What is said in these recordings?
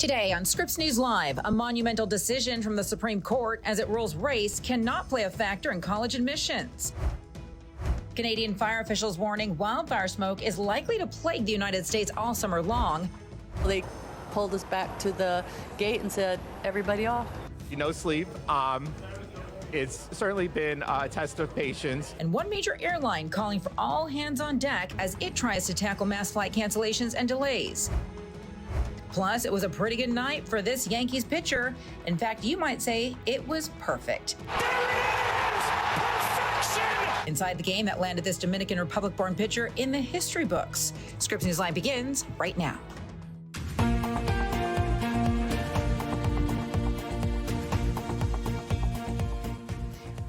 Today on Scripps News Live, a monumental decision from the Supreme Court as it rules race cannot play a factor in college admissions. Canadian fire officials warning wildfire smoke is likely to plague the United States all summer long. They pulled us back to the gate and said, everybody off. No sleep. It's certainly been a test of patience. And one major airline calling for all hands on deck as it tries to tackle mass flight cancellations and delays. Plus, it was a pretty good night for this Yankees pitcher. In fact, you might say it was perfect. Inside the game that landed this Dominican Republic-born pitcher in the history books. Scripps News Live begins right now.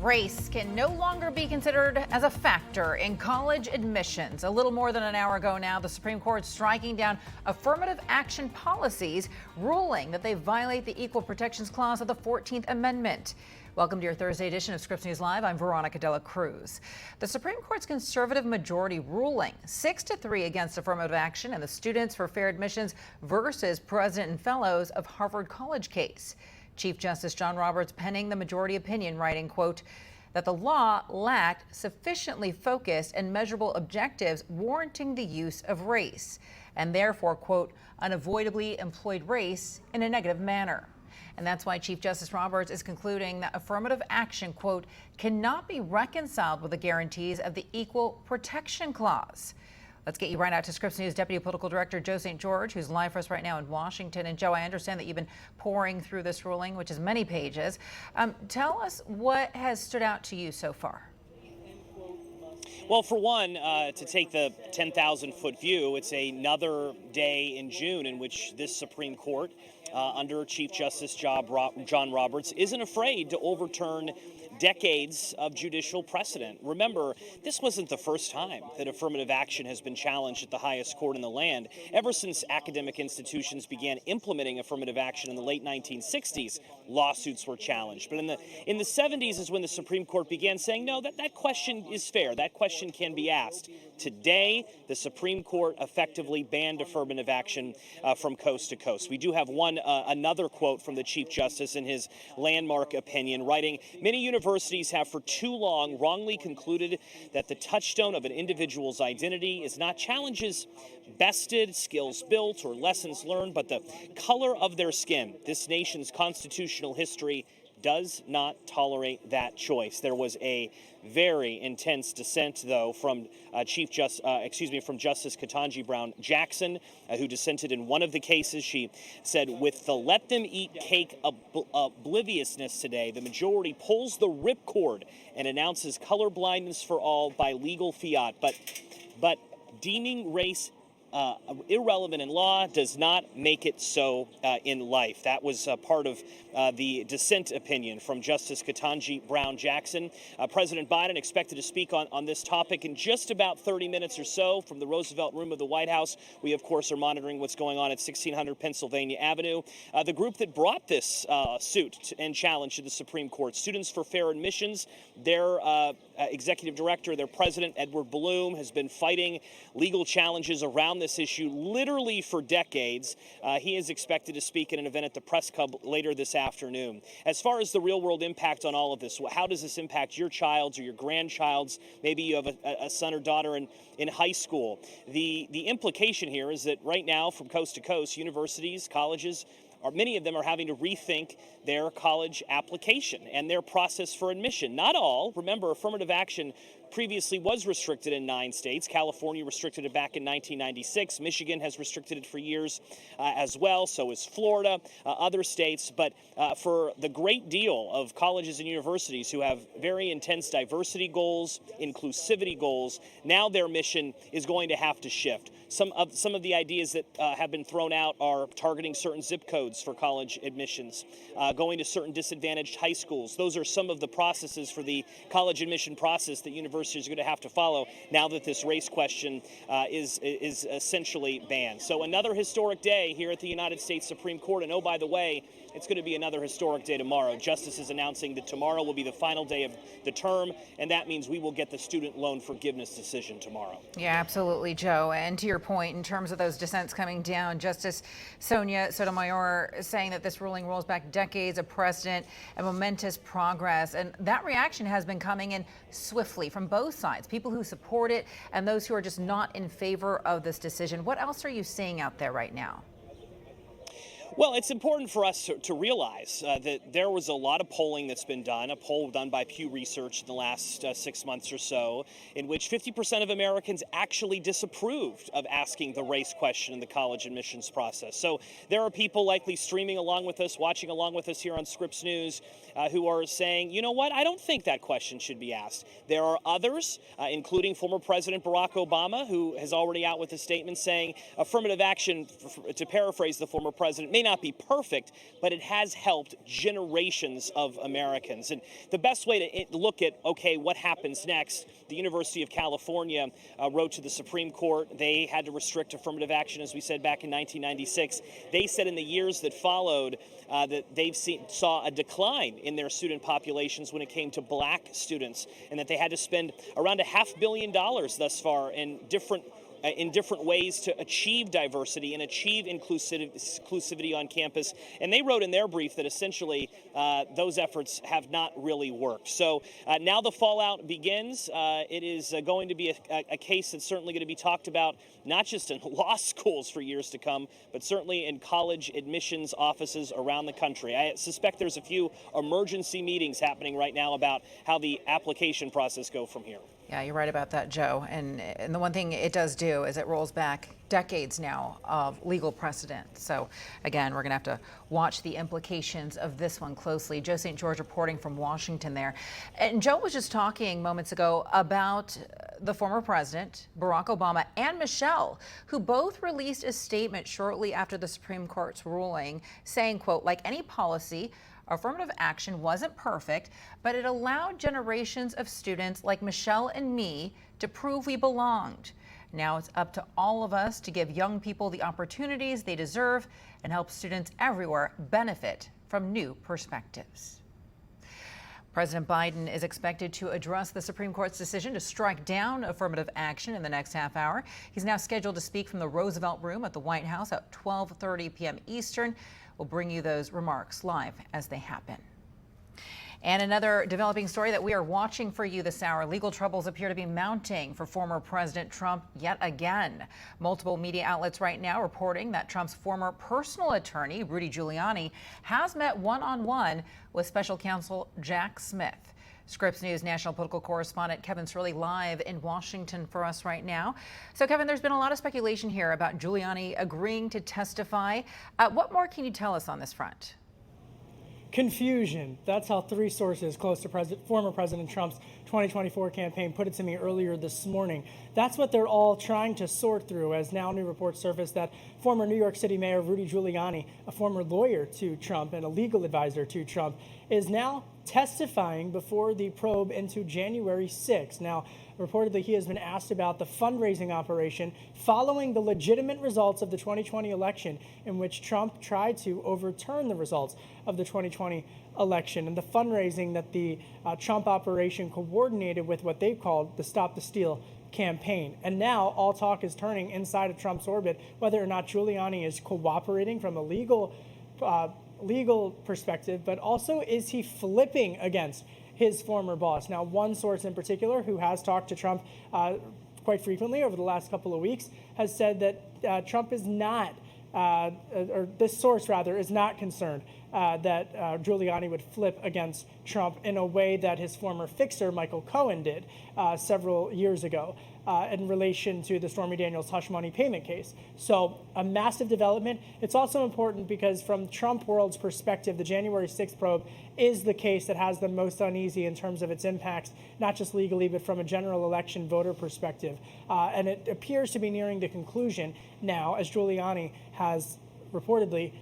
Race can no longer be considered as a factor in college admissions. A little more than an hour ago now, the Supreme Court striking down affirmative action policies, ruling that they violate the Equal Protections Clause of the 14th Amendment. Welcome to your Thursday edition of Scripps News Live. I'm Veronica De La Cruz. The Supreme Court's conservative majority ruling 6-3 against affirmative action in the Students for Fair Admissions versus President and Fellows of Harvard College case. Chief Justice John Roberts penning the majority opinion, writing, quote, that the law lacked sufficiently focused and measurable objectives warranting the use of race, and therefore, quote, unavoidably employed race in a negative manner. And that's why Chief Justice Roberts is concluding that affirmative action, quote, cannot be reconciled with the guarantees of the Equal Protection Clause. Let's get you right out to Scripps News Deputy Political Director Joe St. George, who's live for us right now in Washington. And Joe, I understand that you've been poring through this ruling, which is many pages. Tell us what has stood out to you so far. Well, for one, to take the 10,000-foot view, it's another day in June in which this Supreme Court, under Chief Justice John Roberts, isn't afraid to overturn decades of judicial precedent. Remember, this wasn't the first time that affirmative action has been challenged at the highest court in the land. Ever since academic institutions began implementing affirmative action in the late 1960s, lawsuits were challenged. But in the 70s is when the Supreme Court began saying, no, that question is fair. That question can be asked. Today, the Supreme Court effectively banned affirmative action from coast to coast. We do have another quote from the Chief Justice in his landmark opinion, writing, many universities have for too long wrongly concluded that the touchstone of an individual's identity is not challenges bested, skills built, or lessons learned, but the color of their skin. This nation's constitutional history does not tolerate that choice. There was a very intense dissent, though, from Justice Ketanji Brown Jackson, who dissented in one of the cases. She said, with the let them eat cake obliviousness today, the majority pulls the ripcord and announces colorblindness for all by legal fiat. But deeming race irrelevant in law does not make it so in life. That was part of the dissent opinion from Justice Ketanji Brown Jackson. President Biden expected to speak on this topic in just about 30 minutes or so from the Roosevelt Room of the White House. We, of course, are monitoring what's going on at 1600 Pennsylvania Avenue. The group that brought this suit and challenge to the Supreme Court, Students for Fair Admissions, their executive director, their president, Edward Bloom, has been fighting legal challenges around this issue literally for decades. He is expected to speak at an event at the Press Club later this afternoon. As far as the real-world impact on all of this, how does this impact your child's or your grandchild's? Maybe you have a son or daughter in high school. The implication here is that right now, from coast to coast, universities, colleges, many of them are having to rethink their college application and their process for admission. Not all. Remember, affirmative action previously was restricted in 9 states. California restricted it back in 1996. Michigan has restricted it for years as well. So is Florida, other states. But for the great deal of colleges and universities who have very intense diversity goals, inclusivity goals, now their mission is going to have to shift. Some of the ideas that have been thrown out are targeting certain zip codes for college admissions, going to certain disadvantaged high schools. Those are some of the processes for the college admission process that universities universities are going to have to follow now that this race question is essentially banned. So another historic day here at the United States Supreme Court. And oh, by the way, it's going to be another historic day tomorrow. Justice is announcing that tomorrow will be the final day of the term, and that means we will get the student loan forgiveness decision tomorrow. Yeah, absolutely, Joe. And to your point, in terms of those dissents coming down, Justice Sonia Sotomayor saying that this ruling rolls back decades of precedent and momentous progress. And that reaction has been coming in swiftly from both sides, people who support it and those who are just not in favor of this decision. What else are you seeing out there right now? Well, it's important for us to realize that there was a lot of polling that's been done, a poll done by Pew Research in the last 6 months or so, in which 50% of Americans actually disapproved of asking the race question in the college admissions process. So there are people likely streaming along with us, watching along with us here on Scripps News, who are saying, you know what, I don't think that question should be asked. There are others, including former President Barack Obama, who has already out with a statement saying affirmative action, to paraphrase the former president, may not be perfect, but it has helped generations of Americans. And the best way to look at, okay, what happens next, the University of California wrote to the Supreme Court. They had to restrict affirmative action, as we said, back in 1996. They said in the years that followed that saw a decline in their student populations when it came to black students, and that they had to spend around $500 million thus far in different ways to achieve diversity and achieve inclusivity on campus. And they wrote in their brief that essentially those efforts have not really worked. So now the fallout begins. It is going to be a case that's certainly going to be talked about, not just in law schools for years to come, but certainly in college admissions offices around the country. I suspect there's a few emergency meetings happening right now about how the application process go from here. Yeah, you're right about that, Joe. And the one thing it does do is it rolls back decades now of legal precedent. So again, we're going to have to watch the implications of this one closely. Joe St. George reporting from Washington there. And Joe was just talking moments ago about the former president, Barack Obama, and Michelle, who both released a statement shortly after the Supreme Court's ruling saying, quote, like any policy, affirmative action wasn't perfect, but it allowed generations of students like Michelle and me to prove we belonged. Now it's up to all of us to give young people the opportunities they deserve and help students everywhere benefit from new perspectives. President Biden is expected to address the Supreme Court's decision to strike down affirmative action in the next half hour. He's now scheduled to speak from the Roosevelt Room at the White House at 12:30 p.m. Eastern. We'll bring you those remarks live as they happen. And another developing story that we are watching for you this hour. Legal troubles appear to be mounting for former President Trump yet again. Multiple media outlets right now reporting that Trump's former personal attorney, Rudy Giuliani, has met one-on-one with special counsel Jack Smith. Scripps News national political correspondent Kevin Cirilli live in Washington for us right now. So, Kevin, there's been a lot of speculation here about Giuliani agreeing to testify. What more can you tell us on this front? Confusion. That's how three sources close to former President Trump's 2024 campaign put it to me earlier this morning. That's what they're all trying to sort through, as now new reports surface that former New York City Mayor Rudy Giuliani, a former lawyer to Trump and a legal advisor to Trump, is now testifying before the probe into January 6th. Now, reportedly, he has been asked about the fundraising operation following the legitimate results of the 2020 election, in which Trump tried to overturn the results of the 2020 election, and the fundraising that the Trump operation coordinated with what they called the Stop the Steal campaign. And now all talk is turning inside of Trump's orbit whether or not Giuliani is cooperating from a legal perspective, but also is he flipping against his former boss. Now, one source in particular who has talked to Trump quite frequently over the last couple of weeks has said that Trump is not, or this source rather, is not concerned that Giuliani would flip against Trump in a way that his former fixer, Michael Cohen, did several years ago in relation to the Stormy Daniels hush money payment case. So a massive development. It's also important because from Trump world's perspective, the January 6th probe is the case that has the most uneasy in terms of its impacts, not just legally, but from a general election voter perspective. And it appears to be nearing the conclusion now, as Giuliani has reportedly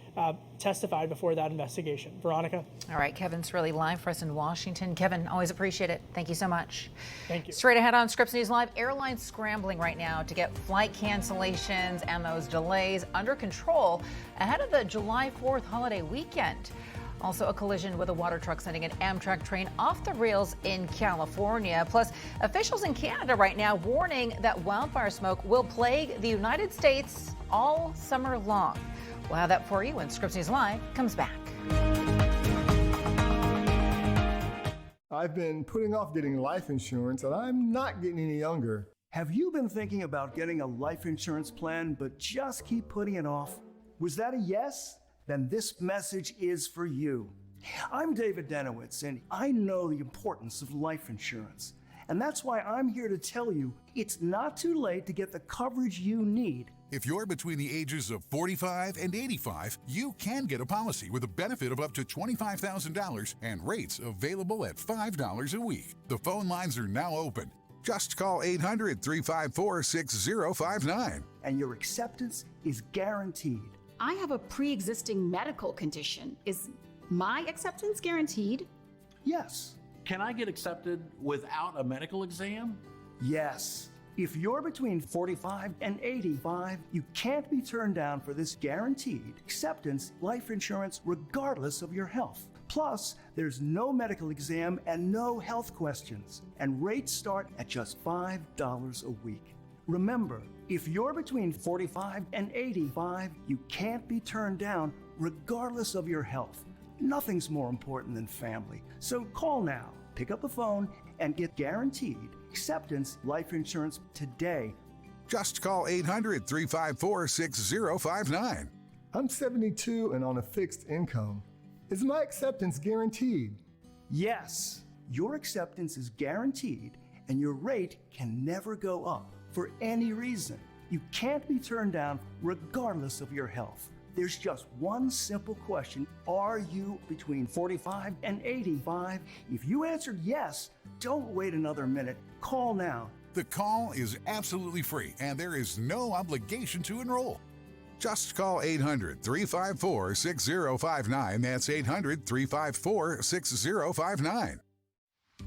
testified before that investigation. Veronica? All right, Kevin's really live for us in Washington. Kevin, always appreciate it. Thank you so much. Thank you. Straight ahead on Scripps News Live, airlines scrambling right now to get flight cancellations and those delays under control ahead of the July 4th holiday weekend. Also, a collision with a water truck sending an Amtrak train off the rails in California. Plus, officials in Canada right now warning that wildfire smoke will plague the United States all summer long. We'll have that for you when Scripps News Live comes back. I've been putting off getting life insurance, and I'm not getting any younger. Have you been thinking about getting a life insurance plan but just keep putting it off? Was that a yes? Then this message is for you. I'm David Denowitz, and I know the importance of life insurance. And that's why I'm here to tell you it's not too late to get the coverage you need. If you're between the ages of 45 and 85, you can get a policy with a benefit of up to $25,000 and rates available at $5 a week. The phone lines are now open. Just call 800-354-6059. And your acceptance is guaranteed. I have a pre-existing medical condition. Is my acceptance guaranteed? Yes. Can I get accepted without a medical exam? Yes. If you're between 45 and 85, you can't be turned down for this guaranteed acceptance life insurance regardless of your health. Plus, there's no medical exam and no health questions. And rates start at just $5 a week. Remember, if you're between 45 and 85, you can't be turned down regardless of your health. Nothing's more important than family. So call now, pick up the phone, and get guaranteed acceptance life insurance today. Just call 800-354-6059. I'm 72 and on a fixed income. Is my acceptance guaranteed? Yes, your acceptance is guaranteed, and your rate can never go up for any reason. You can't be turned down regardless of your health. There's just one simple question. Are you between 45 and 85? If you answered yes, don't wait another minute. Call now. The call is absolutely free, and there is no obligation to enroll. Just call 800-354-6059. That's 800-354-6059.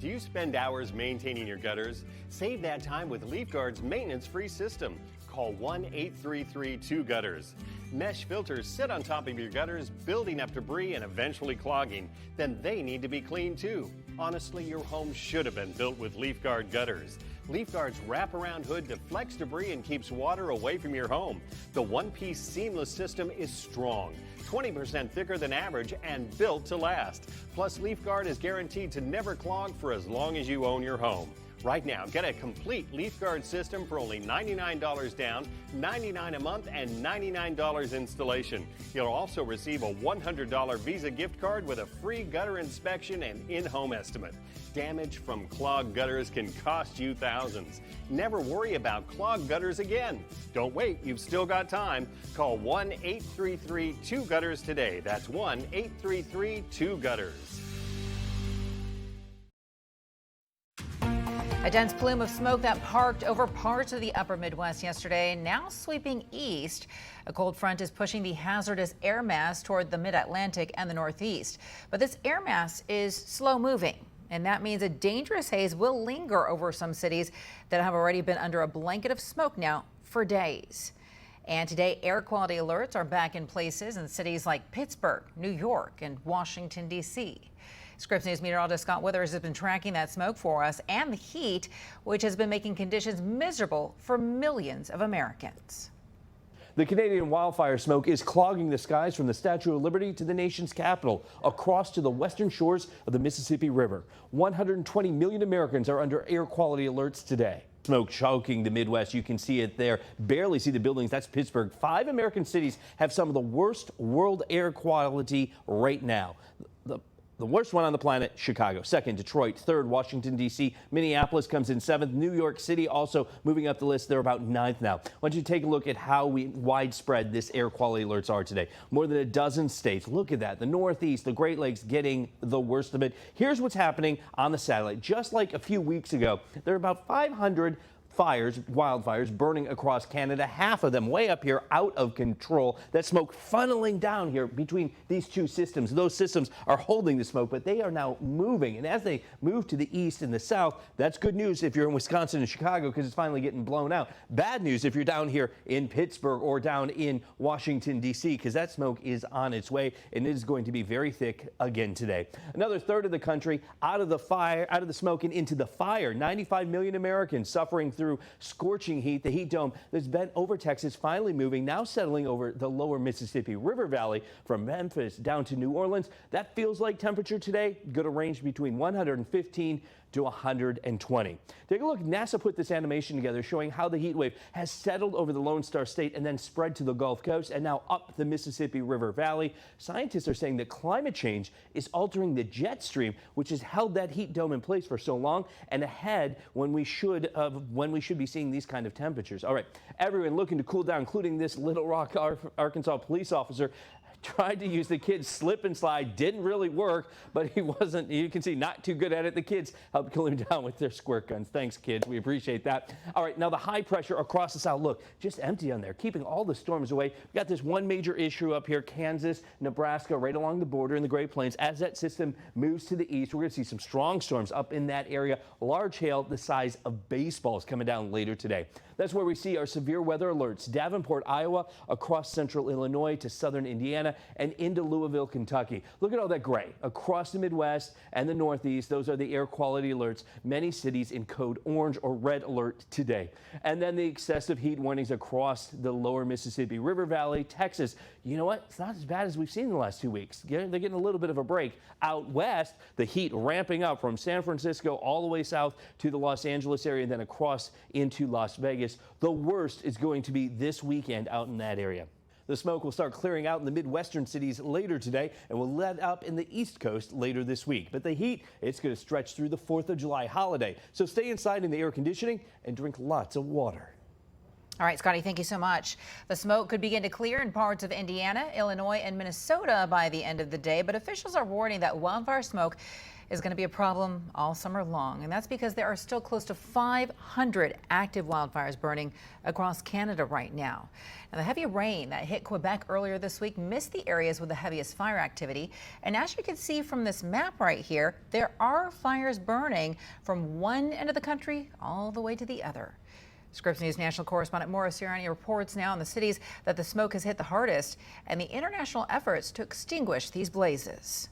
Do you spend hours maintaining your gutters? Save that time with LeafGuard's maintenance-free system. Call 1-833-2-GUTTERS. Mesh filters sit on top of your gutters, building up debris and eventually clogging. Then they need to be cleaned too. Honestly, your home should have been built with LeafGuard gutters. LeafGuard's wraparound hood deflects debris and keeps water away from your home. The one-piece seamless system is strong, 20% thicker than average, and built to last. Plus, LeafGuard is guaranteed to never clog for as long as you own your home. Right now, get a complete LeafGuard system for only $99 down, $99 a month, and $99 installation. You'll also receive a $100 Visa gift card with a free gutter inspection and in-home estimate. Damage from clogged gutters can cost you thousands. Never worry about clogged gutters again. Don't wait, you've still got time. Call 1-833-2-GUTTERS today. That's 1-833-2-GUTTERS. A dense plume of smoke that parked over parts of the upper Midwest yesterday, now sweeping east. A cold front is pushing the hazardous air mass toward the mid-Atlantic and the Northeast. But this air mass is slow moving, and that means a dangerous haze will linger over some cities that have already been under a blanket of smoke now for days. And today, air quality alerts are back in places in cities like Pittsburgh, New York, and Washington, D.C. Scripps News meteorologist Scott Withers has been tracking that smoke for us and the heat, which has been making conditions miserable for millions of Americans. The Canadian wildfire smoke is clogging the skies from the Statue of Liberty to the nation's capital, across to the western shores of the Mississippi River. 120 million Americans are under air quality alerts today. Smoke choking the Midwest. You can see it there. Barely see the buildings. That's Pittsburgh. 5 American cities have some of the worst world air quality right now. The worst one on the planet, Chicago. Second, Detroit. Third, Washington, D.C. Minneapolis comes in 7th. New York City also moving up the list. They're about 9th now. I want you to take a look at how widespread this air quality alerts are today. More than a dozen states. Look at that. The Northeast, the Great Lakes getting the worst of it. Here's what's happening on the satellite. Just like a few weeks ago, there are about 500 wildfires burning across Canada, half of them way up here out of control. That smoke funneling down here between these two systems. Those systems are holding the smoke, but they are now moving. And as they move to the east and the south, that's good news if you're in Wisconsin and Chicago because it's finally getting blown out. Bad news if you're down here in Pittsburgh or down in Washington, D.C., because that smoke is on its way and it is going to be very thick again today. Another third of the country out of the smoke and into the fire. 95 million Americans suffering through scorching heat. The heat dome that's been over Texas finally moving, now settling over the lower Mississippi River Valley from Memphis down to New Orleans. That feels like temperature today. Going to range between 115 to 120. Take a look. NASA put this animation together showing how the heat wave has settled over the Lone Star State and then spread to the Gulf Coast and now up the Mississippi River Valley. Scientists are saying that climate change is altering the jet stream, which has held that heat dome in place for so long and ahead when we should be seeing these kind of temperatures. All right, everyone looking to cool down, including this Little Rock, Arkansas police officer. Tried to use the kids' slip and slide, didn't really work, but he wasn't, you can see, not too good at it. The kids helped cool him down with their squirt guns. Thanks, kids. We appreciate that. All right, now the high pressure across the south. Look, just empty on there, keeping all the storms away. We got this one major issue up here, Kansas, Nebraska, right along the border in the Great Plains. As that system moves to the east, we're going to see some strong storms up in that area. Large hail the size of baseballs coming down later today. That's where we see our severe weather alerts. Davenport, Iowa, across central Illinois to southern Indiana and into Louisville, Kentucky. Look at all that gray across the Midwest and the Northeast. Those are the air quality alerts. Many cities in code orange or red alert today. And then the excessive heat warnings across the lower Mississippi River Valley, Texas. You know what? It's not as bad as we've seen in the last 2 weeks. They're getting a little bit of a break. Out west, the heat ramping up from San Francisco all the way south to the Los Angeles area and then across into Las Vegas. The worst is going to be this weekend out in that area. The smoke will start clearing out in the Midwestern cities later today and will let up in the East Coast later this week. But the heat, it's going to stretch through the 4th of July holiday. So stay inside in the air conditioning and drink lots of water. All right, Scotty, thank you so much. The smoke could begin to clear in parts of Indiana, Illinois, and Minnesota by the end of the day, but officials are warning that wildfire smoke is going to be a problem all summer long, and that's because there are still close to 500 active wildfires burning across Canada right now. Now, the heavy rain that hit Quebec earlier this week missed the areas with the heaviest fire activity, and as you can see from this map right here, there are fires burning from one end of the country all the way to the other. Scripps News national correspondent Maura Sirianni reports now in the cities that the smoke has hit the hardest and the international efforts to extinguish these blazes.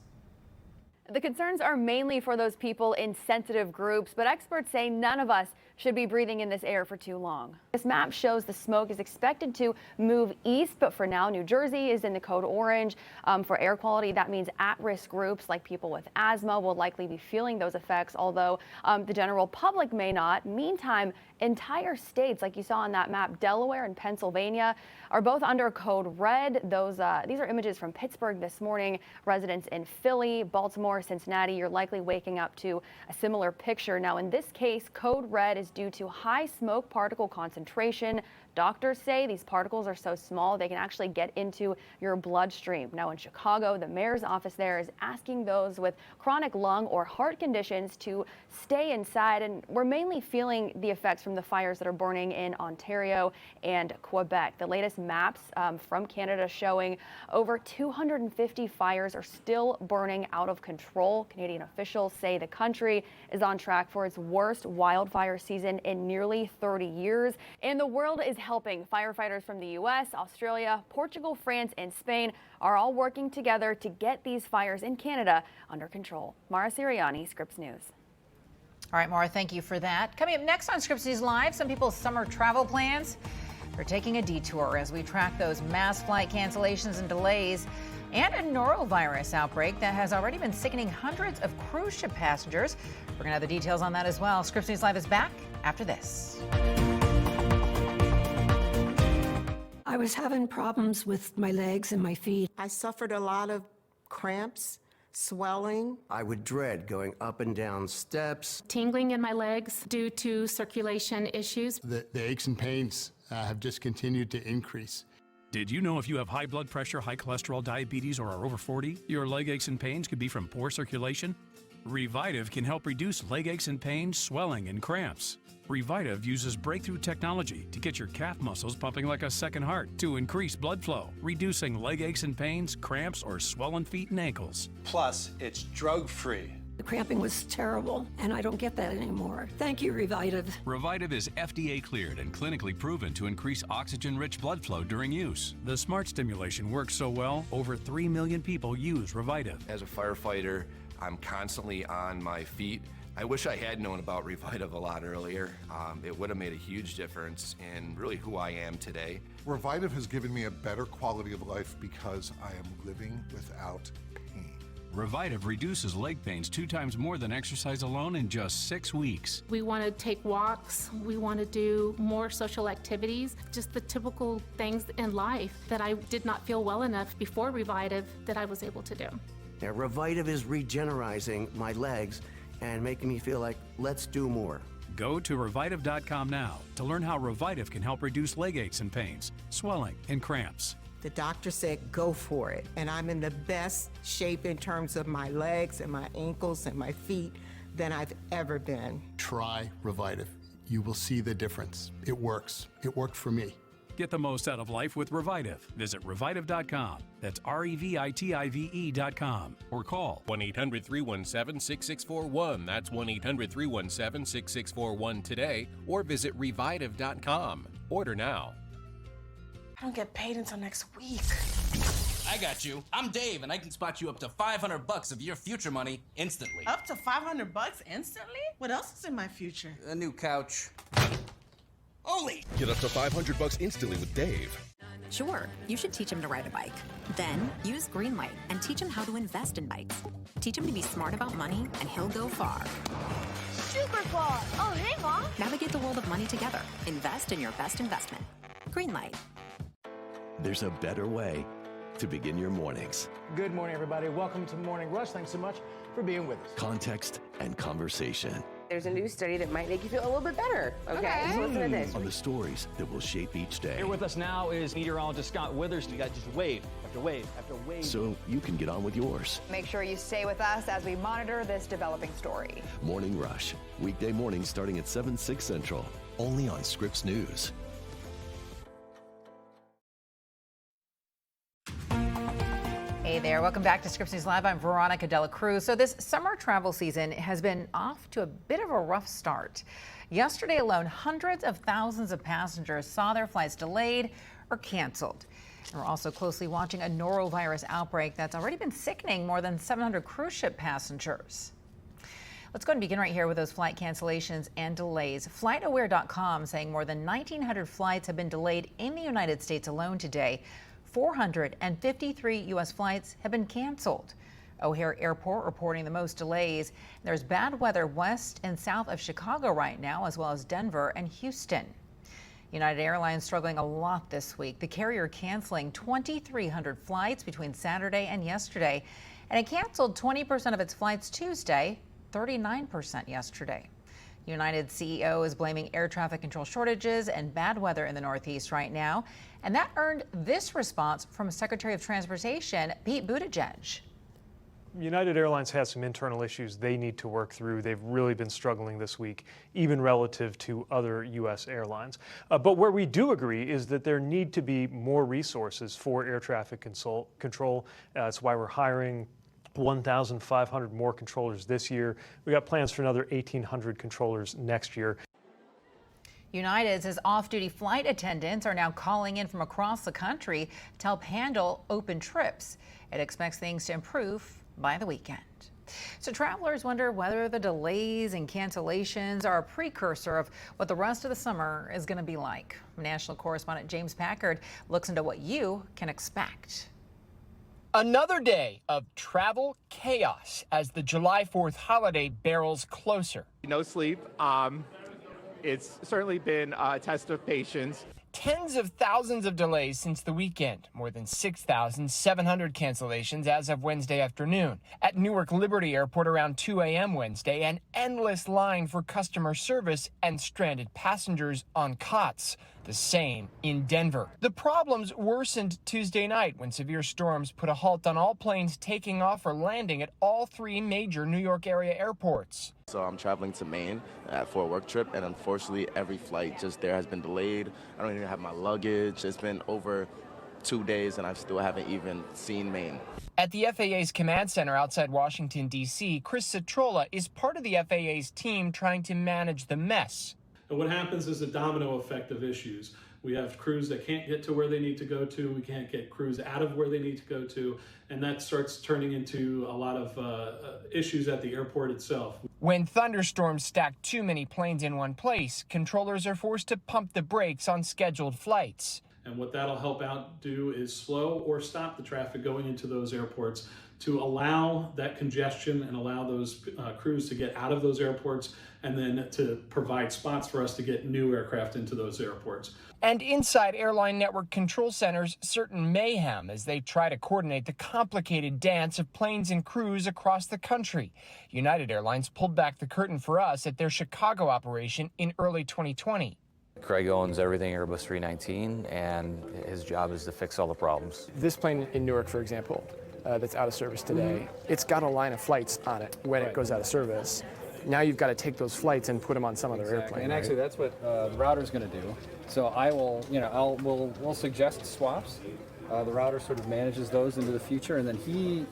The concerns are mainly for those people in sensitive groups, but experts say none of us should be breathing in this air for too long. This map shows the smoke is expected to move east, but for now, New Jersey is in the code orange. For air quality, that means at-risk groups like people with asthma will likely be feeling those effects, although the general public may not. Meantime, entire states, like you saw on that map, Delaware and Pennsylvania, are both under code red. These are images from Pittsburgh this morning. Residents in Philly, Baltimore, Cincinnati, you're likely waking up to a similar picture. Now, in this case, code red is due to high smoke particle concentration. Doctors say these particles are so small they can actually get into your bloodstream. Now in Chicago, the mayor's office there is asking those with chronic lung or heart conditions to stay inside, and we're mainly feeling the effects from the fires that are burning in Ontario and Quebec. The latest maps from Canada showing over 250 fires are still burning out of control. Canadian officials say the country is on track for its worst wildfire season in nearly 30 years, and the world is helping. Firefighters from the U.S., Australia, Portugal, France, and Spain are all working together to get these fires in Canada under control. Maura Sirianni, Scripps News. All right, Maura, thank you for that. Coming up next on Scripps News Live, some people's summer travel plans are taking a detour as we track those mass flight cancellations and delays and a norovirus outbreak that has already been sickening hundreds of cruise ship passengers. We're going to have the details on that as well. Scripps News Live is back after this. I was having problems with my legs and my feet. I suffered a lot of cramps, swelling. I would dread going up and down steps. Tingling in my legs due to circulation issues. The aches and pains have just continued to increase. Did you know if you have high blood pressure, high cholesterol, diabetes, or are over 40, your leg aches and pains could be from poor circulation? Revitive can help reduce leg aches and pains, swelling, and cramps. Revitive uses breakthrough technology to get your calf muscles pumping like a second heart to increase blood flow, reducing leg aches and pains, cramps, or swollen feet and ankles. Plus, it's drug-free. The cramping was terrible, and I don't get that anymore. Thank you, Revitive. Revitive is FDA cleared and clinically proven to increase oxygen-rich blood flow during use. The smart stimulation works so well, over 3 million people use Revitive. As a firefighter, I'm constantly on my feet. I wish I had known about Revitive a lot earlier. It would have made a huge difference in really who I am today. Revitive has given me a better quality of life because I am living without pain. Revitive reduces leg pains 2 times more than exercise alone in just 6 weeks. We want to take walks. We want to do more social activities, just the typical things in life that I did not feel well enough before Revitive that I was able to do. Now, Revitive is regenerizing my legs and making me feel like, let's do more. Go to Revitive.com now to learn how Revitive can help reduce leg aches and pains, swelling, and cramps. The doctor said go for it, and I'm in the best shape in terms of my legs and my ankles and my feet than I've ever been. Try Revitive. You will see the difference. It works. It worked for me. Get the most out of life with Revitive. Visit Revitive.com. That's REVITIVE.com. Or call 1-800-317-6641. That's 1-800-317-6641 today. Or visit Revitive.com. Order now. I don't get paid until next week. I got you. I'm Dave, and I can spot you up to $500 of your future money instantly. Up to $500 instantly? What else is in my future? A new couch. Oli! Get up to $500 instantly with Dave. Sure, you should teach him to ride a bike. Then use Greenlight and teach him how to invest in bikes. Teach him to be smart about money, and he'll go far. Super far! Oh, hey, Mom! Navigate the world of money together. Invest in your best investment. Greenlight. There's a better way to begin your mornings. Good morning, everybody. Welcome to Morning Rush. Thanks so much for being with us. Context and conversation. There's a new study that might make you feel a little bit better, okay? So listen to this. On the stories that will shape each day. Here with us now is meteorologist Scott Withers. You got just wave after wave after wave. So you can get on with yours. Make sure you stay with us as we monitor this developing story. Morning Rush, weekday mornings starting at 7, 6 Central, only on Scripps News. Hey there, welcome back to Scripps News Live. I'm Veronica De La Cruz. So this summer travel season has been off to a bit of a rough start. Yesterday alone, hundreds of thousands of passengers saw their flights delayed or canceled. And we're also closely watching a norovirus outbreak that's already been sickening more than 700 cruise ship passengers. Let's go ahead and begin right here with those flight cancellations and delays. FlightAware.com saying more than 1,900 flights have been delayed in the United States alone today. 453 U.S. flights have been canceled. O'Hare Airport reporting the most delays. There's bad weather west and south of Chicago right now, as well as Denver and Houston. United Airlines struggling a lot this week. The carrier canceling 2,300 flights between Saturday and yesterday, and it canceled 20% of its flights Tuesday, 39% yesterday. United CEO is blaming air traffic control shortages and bad weather in the Northeast right now. And that earned this response from Secretary of Transportation, Pete Buttigieg. United Airlines has some internal issues they need to work through. They've really been struggling this week, even relative to other U.S. airlines. But where we do agree is that there need to be more resources for air traffic control. That's why we're hiring 1,500 more controllers this year. We got plans for another 1,800 controllers next year. United says off-duty flight attendants are now calling in from across the country to help handle open trips. It expects things to improve by the weekend. So travelers wonder whether the delays and cancellations are a precursor of what the rest of the summer is going to be like. National correspondent James Packard looks into what you can expect. Another day of travel chaos as the July 4th holiday barrels closer. No sleep. It's certainly been a test of patience. Tens of thousands of delays since the weekend. More than 6,700 cancellations as of Wednesday afternoon. At Newark Liberty Airport around 2 a.m. Wednesday, an endless line for customer service and stranded passengers on cots. The same in Denver. The problems worsened Tuesday night when severe storms put a halt on all planes taking off or landing at all 3 major New York area airports. So I'm traveling to Maine for a work trip, and unfortunately every flight just there has been delayed. I don't even have my luggage. It's been over 2 days and I still haven't even seen Maine. At the FAA's command center outside Washington, D.C., Chris Citrola is part of the FAA's team trying to manage the mess. And what happens is a domino effect of issues. We have crews that can't get to where they need to go to. We can't get crews out of where they need to go to. And that starts turning into a lot of issues at the airport itself. When thunderstorms stack too many planes in one place, controllers are forced to pump the brakes on scheduled flights. And what that'll help out do is slow or stop the traffic going into those airports to allow that congestion and allow those crews to get out of those airports, and then to provide spots for us to get new aircraft into those airports. And inside airline network control centers, certain mayhem as they try to coordinate the complicated dance of planes and crews across the country. United Airlines pulled back the curtain for us at their Chicago operation in early 2020. Craig owns everything Airbus 319, and his job is to fix all the problems. This plane in Newark, for example, that's out of service today, it's got a line of flights on it when it goes out of service. Now you've got to take those flights and put them on some other airplane. And actually, that's what the router's going to do. So I will, we'll suggest swaps. The router sort of manages those into the future, and then he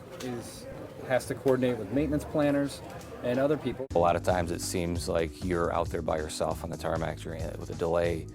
has to coordinate with maintenance planners and other people. A lot of times it seems like you're out there by yourself on the tarmac with a delay,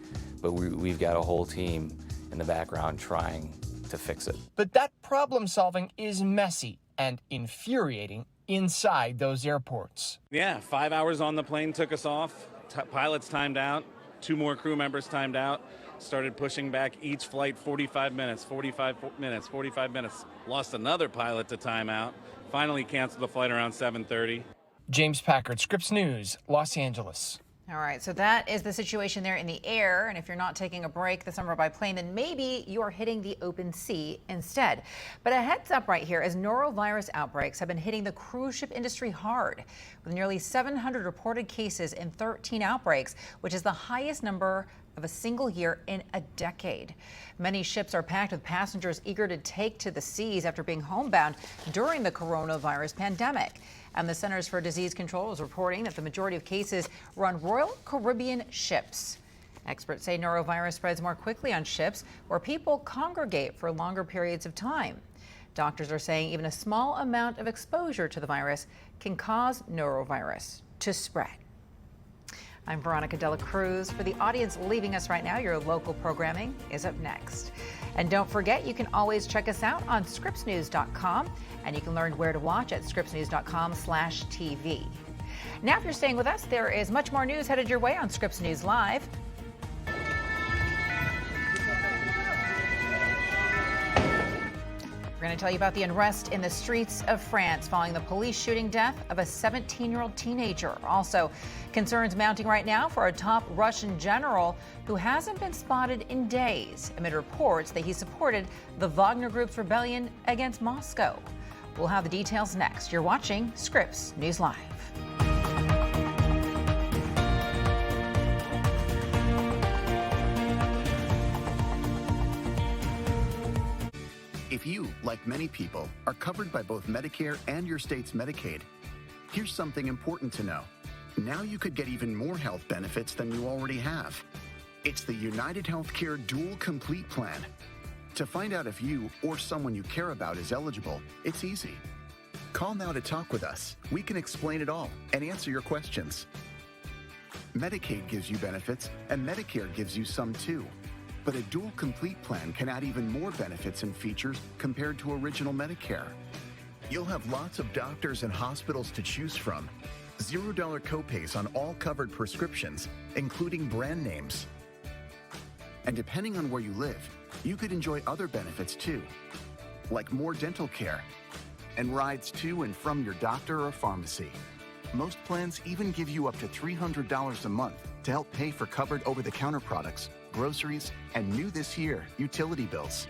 but we've got a whole team in the background trying to fix it. But that problem solving is messy and infuriating inside those airports. Yeah, 5 hours on the plane took us off. Pilots timed out. 2 more crew members timed out. Started pushing back each flight 45 minutes, 45 minutes, 45 minutes. Lost another pilot to timeout. Finally canceled the flight around 7:30. James Packard, Scripps News, Los Angeles. All right, so that is the situation there in the air. And if you're not taking a break this summer by plane, then maybe you are hitting the open sea instead. But a heads up right here, as norovirus outbreaks have been hitting the cruise ship industry hard, with nearly 700 reported cases in 13 outbreaks, which is the highest number of a single year in a decade. Many ships are packed with passengers eager to take to the seas after being homebound during the coronavirus pandemic. And the Centers for Disease Control is reporting that the majority of cases were on Royal Caribbean ships. Experts say norovirus spreads more quickly on ships where people congregate for longer periods of time. Doctors are saying even a small amount of exposure to the virus can cause norovirus to spread. I'm Veronica De La Cruz. For the audience leaving us right now, your local programming is up next. And don't forget, you can always check us out on scripsnews.com, and you can learn where to watch at scripsnews.com/TV. Now, if you're staying with us, there is much more news headed your way on Scripps News Live. We're going to tell you about the unrest in the streets of France following the police shooting death of a 17-year-old teenager. Also, concerns mounting right now for a top Russian general who hasn't been spotted in days amid reports that he supported the Wagner Group's rebellion against Moscow. We'll have the details next. You're watching Scripps News Live. If you, like many people, are covered by both Medicare and your state's Medicaid, here's something important to know. Now you could get even more health benefits than you already have. It's the United Healthcare Dual Complete Plan. To find out if you or someone you care about is eligible, it's easy. Call now to talk with us. We can explain it all and answer your questions. Medicaid gives you benefits, and Medicare gives you some too. But a dual complete plan can add even more benefits and features compared to original Medicare. You'll have lots of doctors and hospitals to choose from. $0 copays on all covered prescriptions, including brand names. And depending on where you live, you could enjoy other benefits too, like more dental care and rides to and from your doctor or pharmacy. Most plans even give you up to $300 a month to help pay for covered over-the-counter products, groceries, and new this year, utility bills.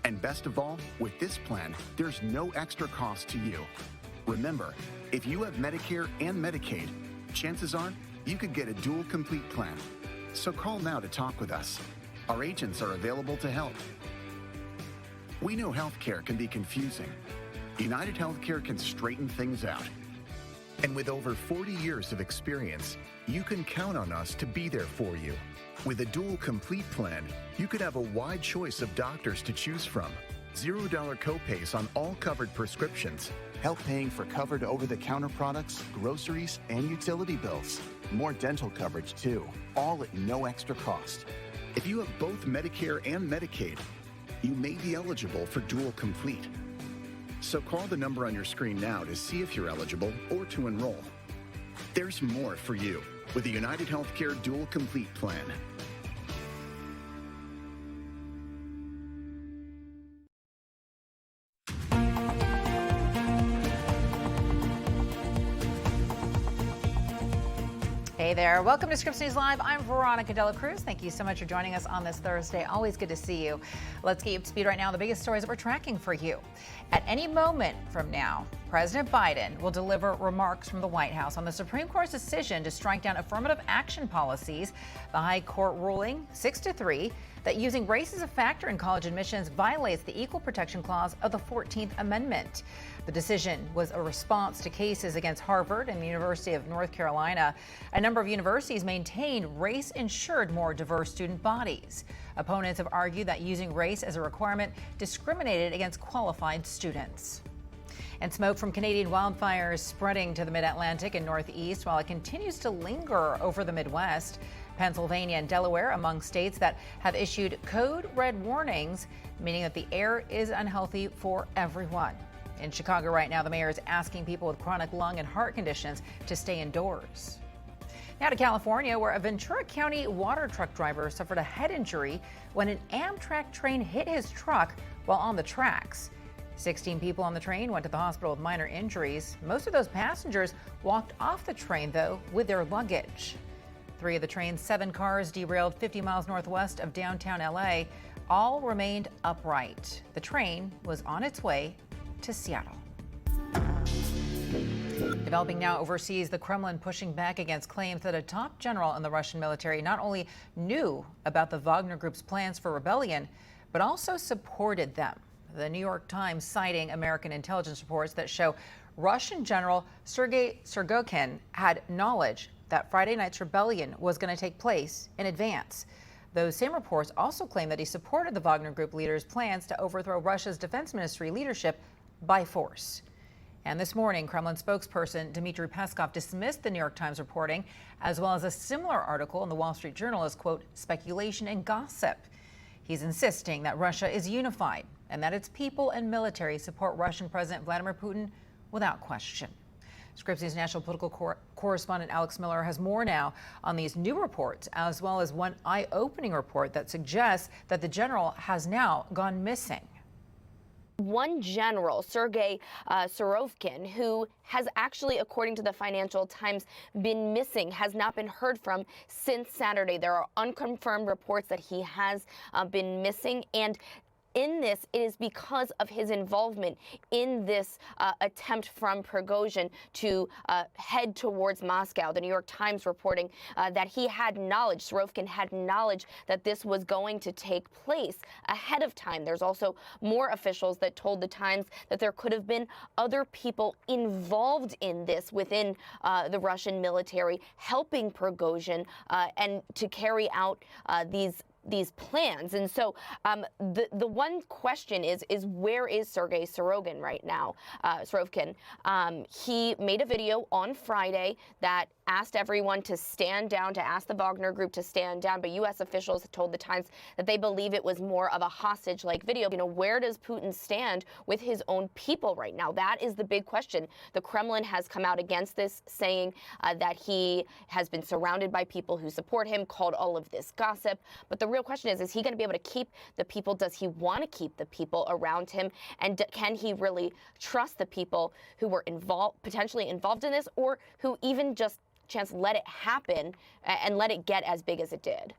And best of all, with this plan, there's no extra cost to you. Remember, if you have Medicare and Medicaid, chances are you could get a dual complete plan. So call now to talk with us. Our agents are available to help. We know healthcare can be confusing. United Healthcare can straighten things out. And with over 40 years of experience, you can count on us to be there for you. With a dual complete plan, you could have a wide choice of doctors to choose from. $0 copays on all covered prescriptions. Help paying for covered over-the-counter products, groceries, and utility bills. More dental coverage, too, all at no extra cost. If you have both Medicare and Medicaid, you may be eligible for dual complete. So call the number on your screen now to see if you're eligible or to enroll. There's more for you with the United Healthcare Dual Complete Plan. Hey there. Welcome to Scripps News Live. I'm Veronica De La Cruz. Thank you so much for joining us on this Thursday. Always good to see you. Let's get you up to speed right now on the biggest stories that we're tracking for you. At any moment from now, President Biden will deliver remarks from the White House on the Supreme Court's decision to strike down affirmative action policies. The High Court ruling 6-3 that using race as a factor in college admissions violates the Equal Protection Clause of the 14th Amendment. The decision was a response to cases against Harvard and the University of North Carolina. A number of universities maintain race-insured more diverse student bodies. Opponents have argued that using race as a requirement discriminated against qualified students. And smoke from Canadian wildfires spreading to the mid-Atlantic and Northeast while it continues to linger over the Midwest. Pennsylvania and Delaware among states that have issued code red warnings, meaning that the air is unhealthy for everyone. In Chicago right now, the mayor is asking people with chronic lung and heart conditions to stay indoors. Now to California, where a Ventura County water truck driver suffered a head injury when an Amtrak train hit his truck while on the tracks. 16 people on the train went to the hospital with minor injuries. Most of those passengers walked off the train, though, with their luggage. 3 of the train's 7 cars derailed 50 miles northwest of downtown LA. All remained upright. The train was on its way to Seattle. Developing now overseas, the Kremlin pushing back against claims that a top general in the Russian military not only knew about the Wagner Group's plans for rebellion, but also supported them. The New York Times citing American intelligence reports that show Russian General Sergei Surgokhin had knowledge that Friday night's rebellion was going to take place in advance. Those same reports also claim that he supported the Wagner Group leaders' plans to overthrow Russia's defense ministry leadership by force. And this morning, Kremlin spokesperson Dmitry Peskov dismissed the New York Times reporting, as well as a similar article in the Wall Street Journal as, quote, speculation and gossip. He's insisting that Russia is unified and that its people and military support Russian President Vladimir Putin without question. Scripps News national political correspondent Alex Miller has more now on these new reports, as well as one eye-opening report that suggests that the general has now gone missing. One general, Sergei Surovkin, who has actually, according to the Financial Times, been missing, has not been heard from since Saturday. There are unconfirmed reports that he has been missing, and in this, it is because of his involvement in this attempt from Prigozhin to head towards Moscow. The New York Times reporting that he had knowledge, Surovkin had knowledge that this was going to take place ahead of time. There's also more officials that told the Times that there could have been other people involved in this within the Russian military, helping Prigozhin and to carry out these plans. And so the one question is where is Sergei Surovkin right now? Surovkin. He made a video on Friday that asked everyone to stand down, to ask the Wagner Group to stand down, but U.S. officials told the Times that they believe it was more of a hostage-like video. You know, where does Putin stand with his own people right now? That is the big question. The Kremlin has come out against this, saying that he has been surrounded by people who support him, called all of this gossip. But the real question is he going to be able to keep the people? Does he want to keep the people around him? And can he really trust the people who were potentially involved in this, or who even just let it happen and let it get as big as it did?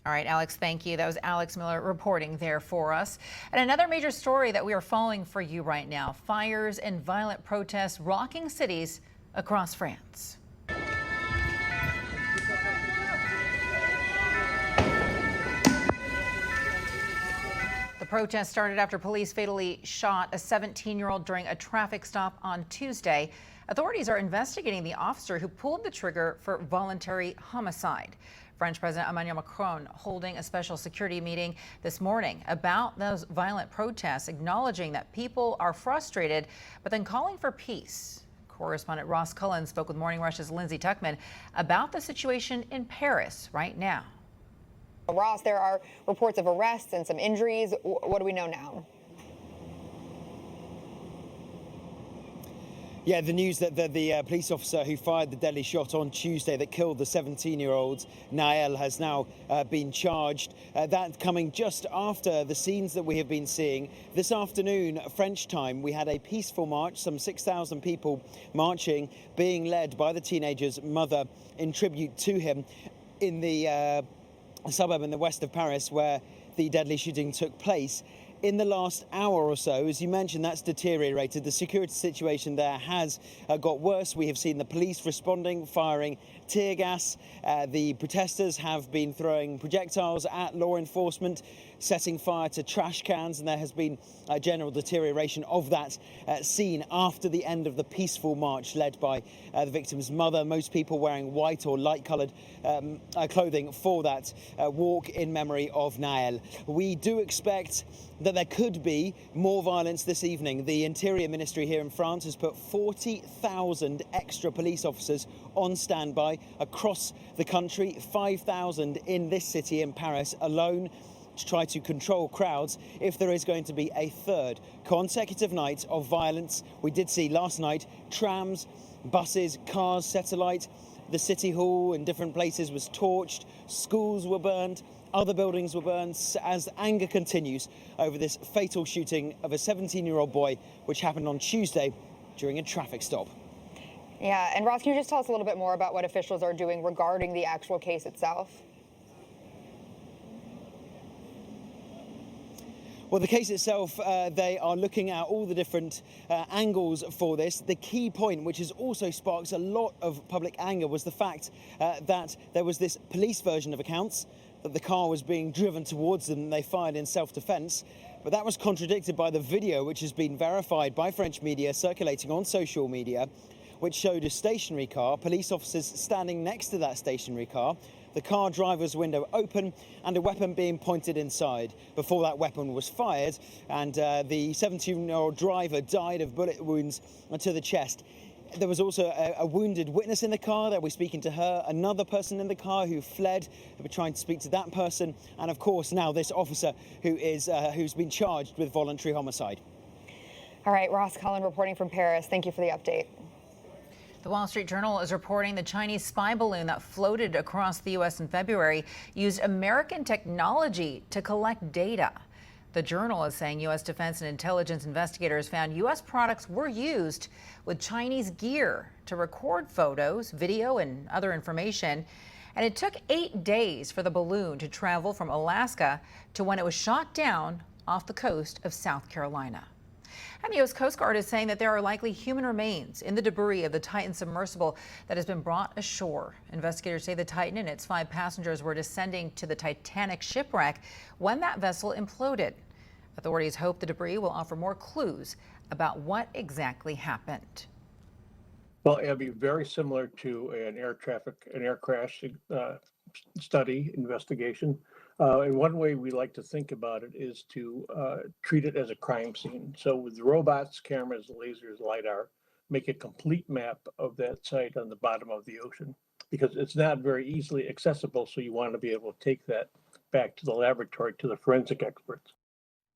All right, Alex, thank you. That was Alex Miller reporting there for us. And another major story that we are following for you right now: fires and violent protests rocking cities across France. protest started after police fatally shot a 17-year-old during a traffic stop on Tuesday. Authorities are investigating the officer who pulled the trigger for voluntary homicide. French President Emmanuel Macron holding a special security meeting this morning about those violent protests, acknowledging that people are frustrated, but then calling for peace. Correspondent Ross Cullen spoke with Morning Rush's Lindsay Tuckman about the situation in Paris right now. Ross, there are reports of arrests and some injuries. What do we know now? Yeah, the news that the police officer who fired the deadly shot on Tuesday that killed the 17-year-old Nael has now been charged. That coming just after the scenes that we have been seeing. This afternoon, French time, we had a peaceful march, some 6,000 people marching, being led by the teenager's mother in tribute to him in the suburb in the west of Paris where the deadly shooting took place. In the last hour or so, as you mentioned, that's deteriorated. The security situation there has got worse. We have seen the police responding, firing tear gas. The protesters have been throwing projectiles at law enforcement, setting fire to trash cans, and there has been a general deterioration of that scene after the end of the peaceful march led by the victim's mother. Most people wearing white or light-coloured clothing for that walk in memory of Nael. We do expect that there could be more violence this evening. The Interior Ministry here in France has put 40,000 extra police officers on standby across the country, 5,000 in this city, in Paris alone, to try to control crowds if there is going to be a third consecutive night of violence. We did see last night trams, buses, cars set alight. The City Hall in different places was torched. Schools were burned. Other buildings were burned as anger continues over this fatal shooting of a 17-year-old boy, which happened on Tuesday during a traffic stop. Yeah, and Ross, can you just tell us a little bit more about what officials are doing regarding the actual case itself? Well, the case itself, they are looking at all the different angles for this. The key point, which has also sparked a lot of public anger, was the fact that there was this police version of accounts, that the car was being driven towards them and they fired in self-defense. But that was contradicted by the video, which has been verified by French media circulating on social media, which showed a stationary car, police officers standing next to that stationary car, the car driver's window open and a weapon being pointed inside before that weapon was fired, and the 17-year-old driver died of bullet wounds to the chest. There was also a wounded witness in the car. They were speaking to her, another person in the car who fled. They were trying to speak to that person, and of course now this officer who's been charged with voluntary homicide. All right, Ross Cullen reporting from Paris. Thank you for the update. The Wall Street Journal is reporting the Chinese spy balloon that floated across the U.S. in February used American technology to collect data. The Journal is saying U.S. defense and intelligence investigators found U.S. products were used with Chinese gear to record photos, video, and other information. And it took 8 days for the balloon to travel from Alaska to when it was shot down off the coast of South Carolina. And the U.S. Coast Guard is saying that there are likely human remains in the debris of the Titan submersible that has been brought ashore. Investigators say the Titan and its 5 passengers were descending to the Titanic shipwreck when that vessel imploded. Authorities hope the debris will offer more clues about what exactly happened. Well, it'll be very similar to an air crash study investigation. And one way we like to think about it is to treat it as a crime scene. So with robots, cameras, lasers, LiDAR, make a complete map of that site on the bottom of the ocean, because it's not very easily accessible. So you want to be able to take that back to the laboratory, to the forensic experts.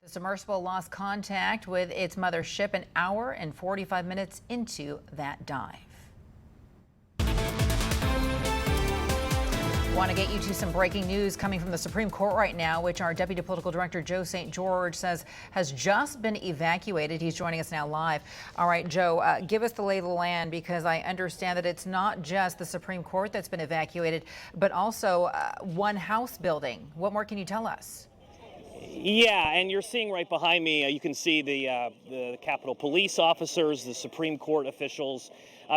The submersible lost contact with its mothership an hour and 45 minutes into that dive. Want to get you to some breaking news coming from the Supreme Court right now, which our Deputy Political Director Joe St. George says has just been evacuated. He's joining us now live. All right, Joe, give us the lay of the land, because I understand that it's not just the Supreme Court that's been evacuated, but also one House building. What more can you tell us? Yeah, and you're seeing right behind me, you can see the Capitol Police officers, the Supreme Court officials,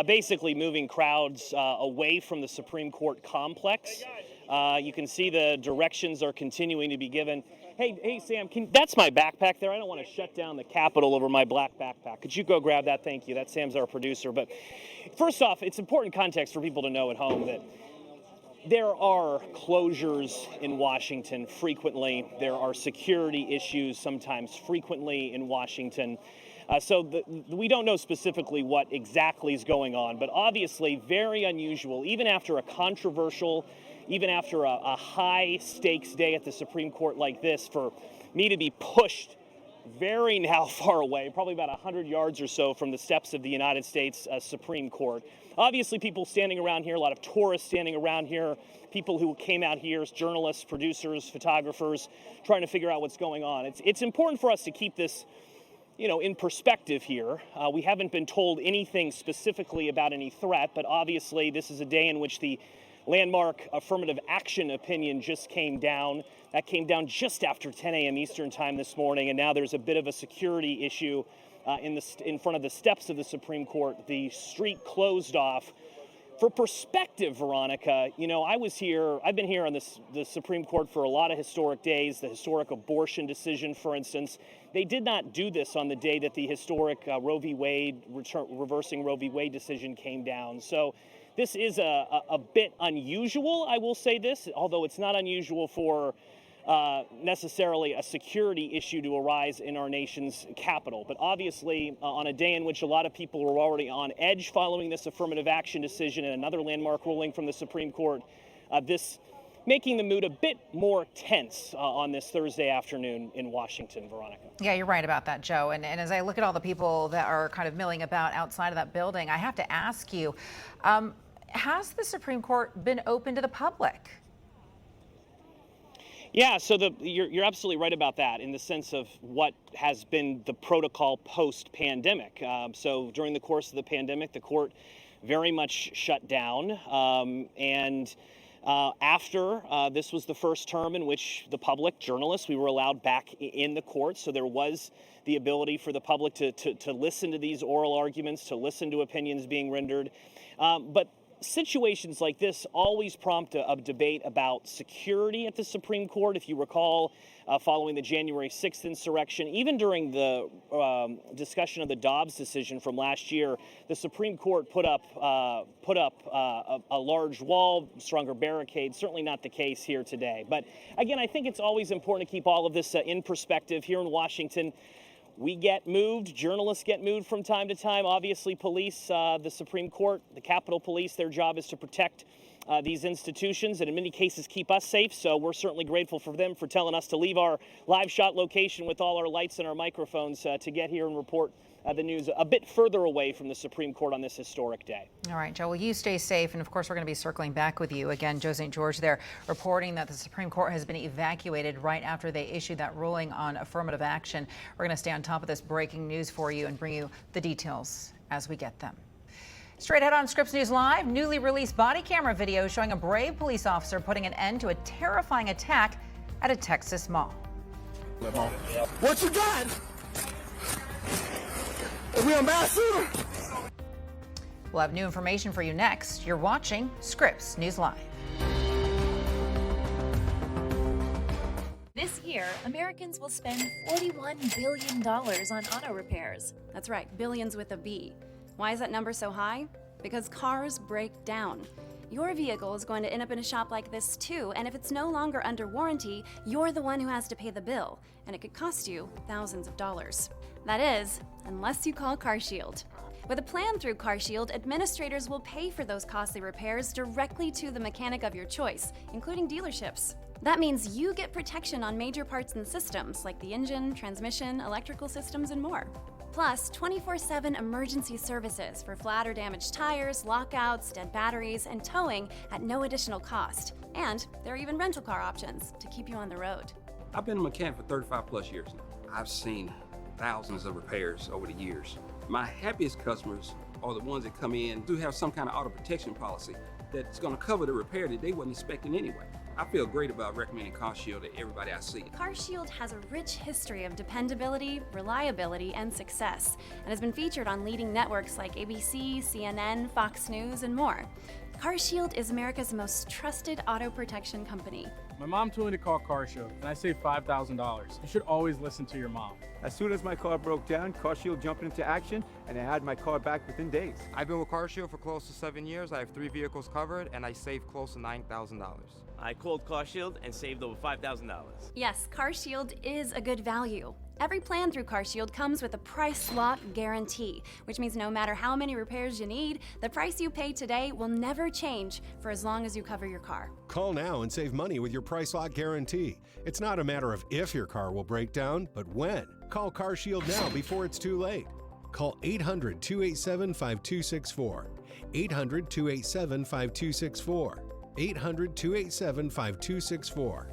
basically moving crowds away from the Supreme Court complex. You can see the directions are continuing to be given. Hey, Sam, that's my backpack there. I don't want to shut down the Capitol over my black backpack. Could you go grab that? Thank you. That's Sam's our producer. But first off, it's important context for people to know at home that there are closures in Washington frequently. There are security issues sometimes frequently in Washington. We don't know specifically what exactly is going on, but obviously very unusual, even after a controversial, even after a high stakes day at the Supreme Court like this, for me to be pushed very now far away, probably about 100 yards or so from the steps of the United States Supreme Court. Obviously people standing around here, a lot of tourists standing around here, people who came out here as journalists, producers, photographers, trying to figure out what's going on. It's important for us to keep this, in perspective here. We haven't been told anything specifically about any threat, but obviously this is a day in which the landmark affirmative action opinion just came down. That came down just after 10 a.m. Eastern time this morning, and now there's a bit of a security issue in front of the steps of the Supreme Court. The street closed off. For perspective, Veronica, I've been here on the Supreme Court for a lot of historic days, the historic abortion decision, for instance. They did not do this on the day that the historic Roe v. Wade, reversing Roe v. Wade decision came down. So this is a bit unusual, I will say this, although it's not unusual for necessarily a security issue to arise in our nation's capital. But obviously, on a day in which a lot of people were already on edge following this affirmative action decision and another landmark ruling from the Supreme Court, this making the mood a bit more tense on this Thursday afternoon in Washington, Veronica. Yeah, you're right about that, Joe. And as I look at all the people that are kind of milling about outside of that building, I have to ask you, has the Supreme Court been open to the public? Yeah, so you're absolutely right about that in the sense of what has been the protocol post-pandemic. So during the course of the pandemic, the court very much shut down. After this was the first term in which the public, journalists, we were allowed back in the court. So there was the ability for the public to listen to these oral arguments, to listen to opinions being rendered. But situations like this always prompt a debate about security at the Supreme Court. If you recall, following the January 6th insurrection, even during the discussion of the Dobbs decision from last year, the Supreme Court put up a large wall, stronger barricades. Certainly not the case here today. But again, I think it's always important to keep all of this in perspective. Here in Washington, we get moved, journalists get moved from time to time. Obviously, police, the Supreme Court, the Capitol Police, their job is to protect these institutions and in many cases keep us safe. So we're certainly grateful for them for telling us to leave our live shot location with all our lights and our microphones to get here and report the news a bit further away from the Supreme Court on this historic day. All right, Joe, well, you stay safe. And of course, we're going to be circling back with you again. Joe St. George there reporting that the Supreme Court has been evacuated right after they issued that ruling on affirmative action. We're going to stay on top of this breaking news for you and bring you the details as we get them. Straight ahead on Scripps News Live, newly released body camera video showing a brave police officer putting an end to a terrifying attack at a Texas mall. What you got? Are we on mass shooter? We'll have new information for you next. You're watching Scripps News Live. This year, Americans will spend $41 billion on auto repairs. That's right, billions with a B. Why is that number so high? Because cars break down. Your vehicle is going to end up in a shop like this too, and if it's no longer under warranty, you're the one who has to pay the bill, and it could cost you thousands of dollars. That is, unless you call CarShield. With a plan through CarShield, administrators will pay for those costly repairs directly to the mechanic of your choice, including dealerships. That means you get protection on major parts and systems like the engine, transmission, electrical systems, and more. Plus, 24/7 emergency services for flat or damaged tires, lockouts, dead batteries, and towing at no additional cost. And there are even rental car options to keep you on the road. I've been a mechanic for 35 plus years now. I've seen thousands of repairs over the years. My happiest customers are the ones that come in do have some kind of auto protection policy that's going to cover the repair that they wasn't expecting anyway. I feel great about recommending CarShield to everybody I see. CarShield has a rich history of dependability, reliability, and success, and has been featured on leading networks like ABC, CNN, Fox News, and more. CarShield is America's most trusted auto protection company. My mom told me to call CarShield, and I saved $5,000. You should always listen to your mom. As soon as my car broke down, CarShield jumped into action, and I had my car back within days. I've been with CarShield for close to 7 years. I have 3 vehicles covered, and I saved close to $9,000. I called CarShield and saved over $5,000. Yes, CarShield is a good value. Every plan through CarShield comes with a price lock guarantee, which means no matter how many repairs you need, the price you pay today will never change for as long as you cover your car. Call now and save money with your price lock guarantee. It's not a matter of if your car will break down, but when. Call CarShield now before it's too late. Call 800-287-5264. 800-287-5264. 800-287-5264.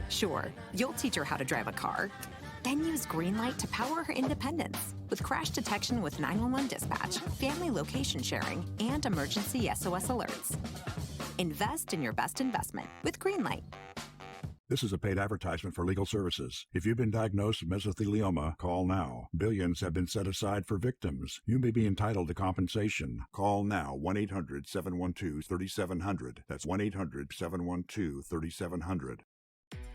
Sure, you'll teach her how to drive a car. Then use Greenlight to power her independence with crash detection with 911 dispatch, family location sharing, and emergency SOS alerts. Invest in your best investment with Greenlight. This is a paid advertisement for legal services. If you've been diagnosed with mesothelioma, call now. Billions have been set aside for victims. You may be entitled to compensation. Call now, 1-800-712-3700. That's 1-800-712-3700.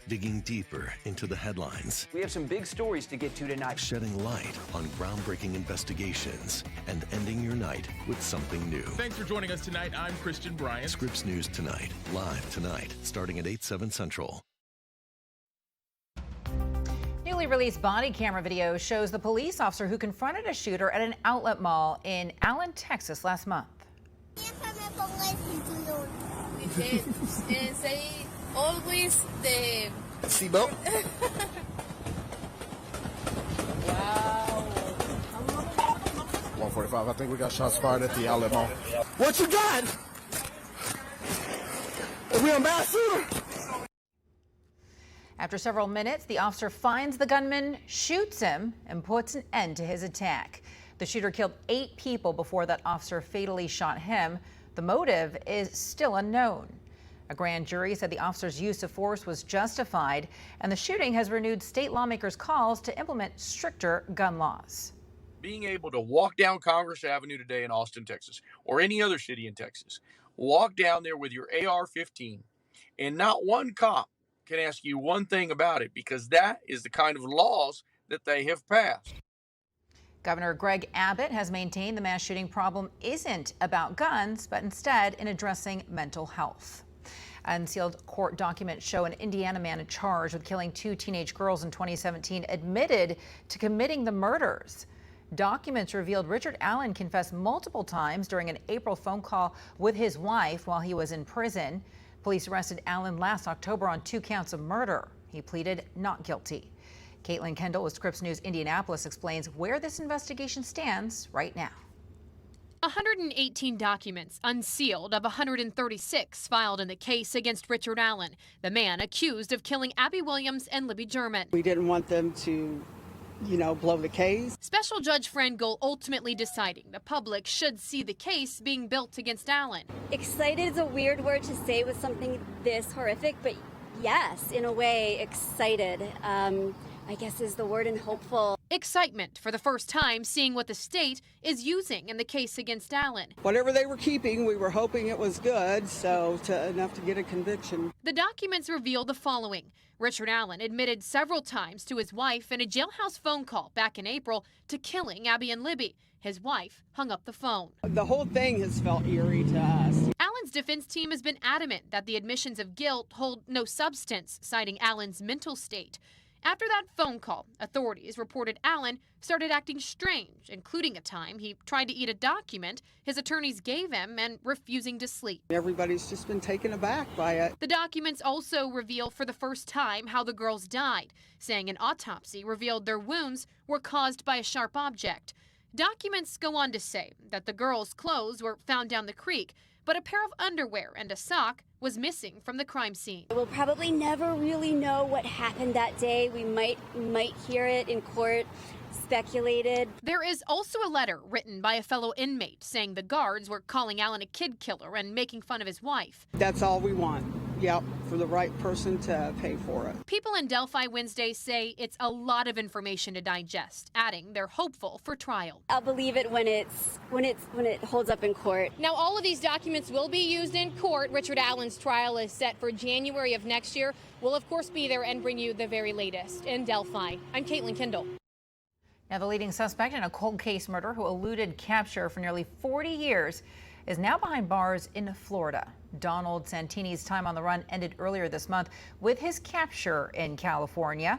Digging deeper into the headlines. We have some big stories to get to tonight. Shedding light on groundbreaking investigations and ending your night with something new. Thanks for joining us tonight. I'm Christian Bryant. Scripps News Tonight, live tonight, starting at 8/7 Central. Newly released body camera video shows the police officer who confronted a shooter at an outlet mall in Allen, Texas last month. Always the seatbelt. Wow. 145. I think we got shots fired at the outlet mall. What you got? Are we on mass shooter? After several minutes, the officer finds the gunman, shoots him, and puts an end to his attack. The shooter killed 8 people before that officer fatally shot him. The motive is still unknown. A grand jury said the officer's use of force was justified, and the shooting has renewed state lawmakers' calls to implement stricter gun laws. Being able to walk down Congress Avenue today in Austin, Texas, or any other city in Texas, walk down there with your AR-15, and not one cop can ask you one thing about it, because that is the kind of laws that they have passed. Governor Greg Abbott has maintained the mass shooting problem isn't about guns, but instead in addressing mental health. Unsealed court documents show an Indiana man charged with killing 2 teenage girls in 2017 admitted to committing the murders. Documents revealed Richard Allen confessed multiple times during an April phone call with his wife while he was in prison. Police arrested Allen last October on 2 counts of murder. He pleaded not guilty. Caitlin Kendall with Scripps News Indianapolis explains where this investigation stands right now. 118 documents unsealed of 136 filed in the case against Richard Allen, the man accused of killing Abby Williams and Libby German. We didn't want them to, blow the case. Special Judge Frangel ultimately deciding the public should see the case being built against Allen. Excited is a weird word to say with something this horrific, but yes, in a way, excited. I guess is the word, and hopeful. Excitement for the first time seeing what the state is using in the case against Allen. Whatever they were keeping, we were hoping it was good, enough to get a conviction. The documents reveal the following. Richard Allen admitted several times to his wife in a jailhouse phone call back in April to killing Abby and Libby. His wife hung up the phone. The whole thing has felt eerie to us. Allen's defense team has been adamant that the admissions of guilt hold no substance, citing Allen's mental state. After that phone call, authorities reported Allen started acting strange, including a time he tried to eat a document his attorneys gave him and refusing to sleep. Everybody's just been taken aback by it. The documents also reveal for the first time how the girls died, saying an autopsy revealed their wounds were caused by a sharp object. Documents go on to say that the girls' clothes were found down the creek, but a pair of underwear and a sock was missing from the crime scene. We'll probably never really know what happened that day. We might hear it in court. speculated. There is also a letter written by a fellow inmate saying the guards were calling Alan a kid killer and making fun of his wife. That's all we want. Yep, for the right person to pay for it. People in Delphi Wednesday say it's a lot of information to digest, adding they're hopeful for trial. I'll believe it when it holds up in court. Now, all of these documents will be used in court. Richard Allen's trial is set for January of next year. We'll, of course, be there and bring you the very latest. In Delphi, I'm Caitlin Kendall. Now, the leading suspect in a cold case murder who eluded capture for nearly 40 years is now behind bars in Florida. Donald Santini's time on the run ended earlier this month with his capture in California.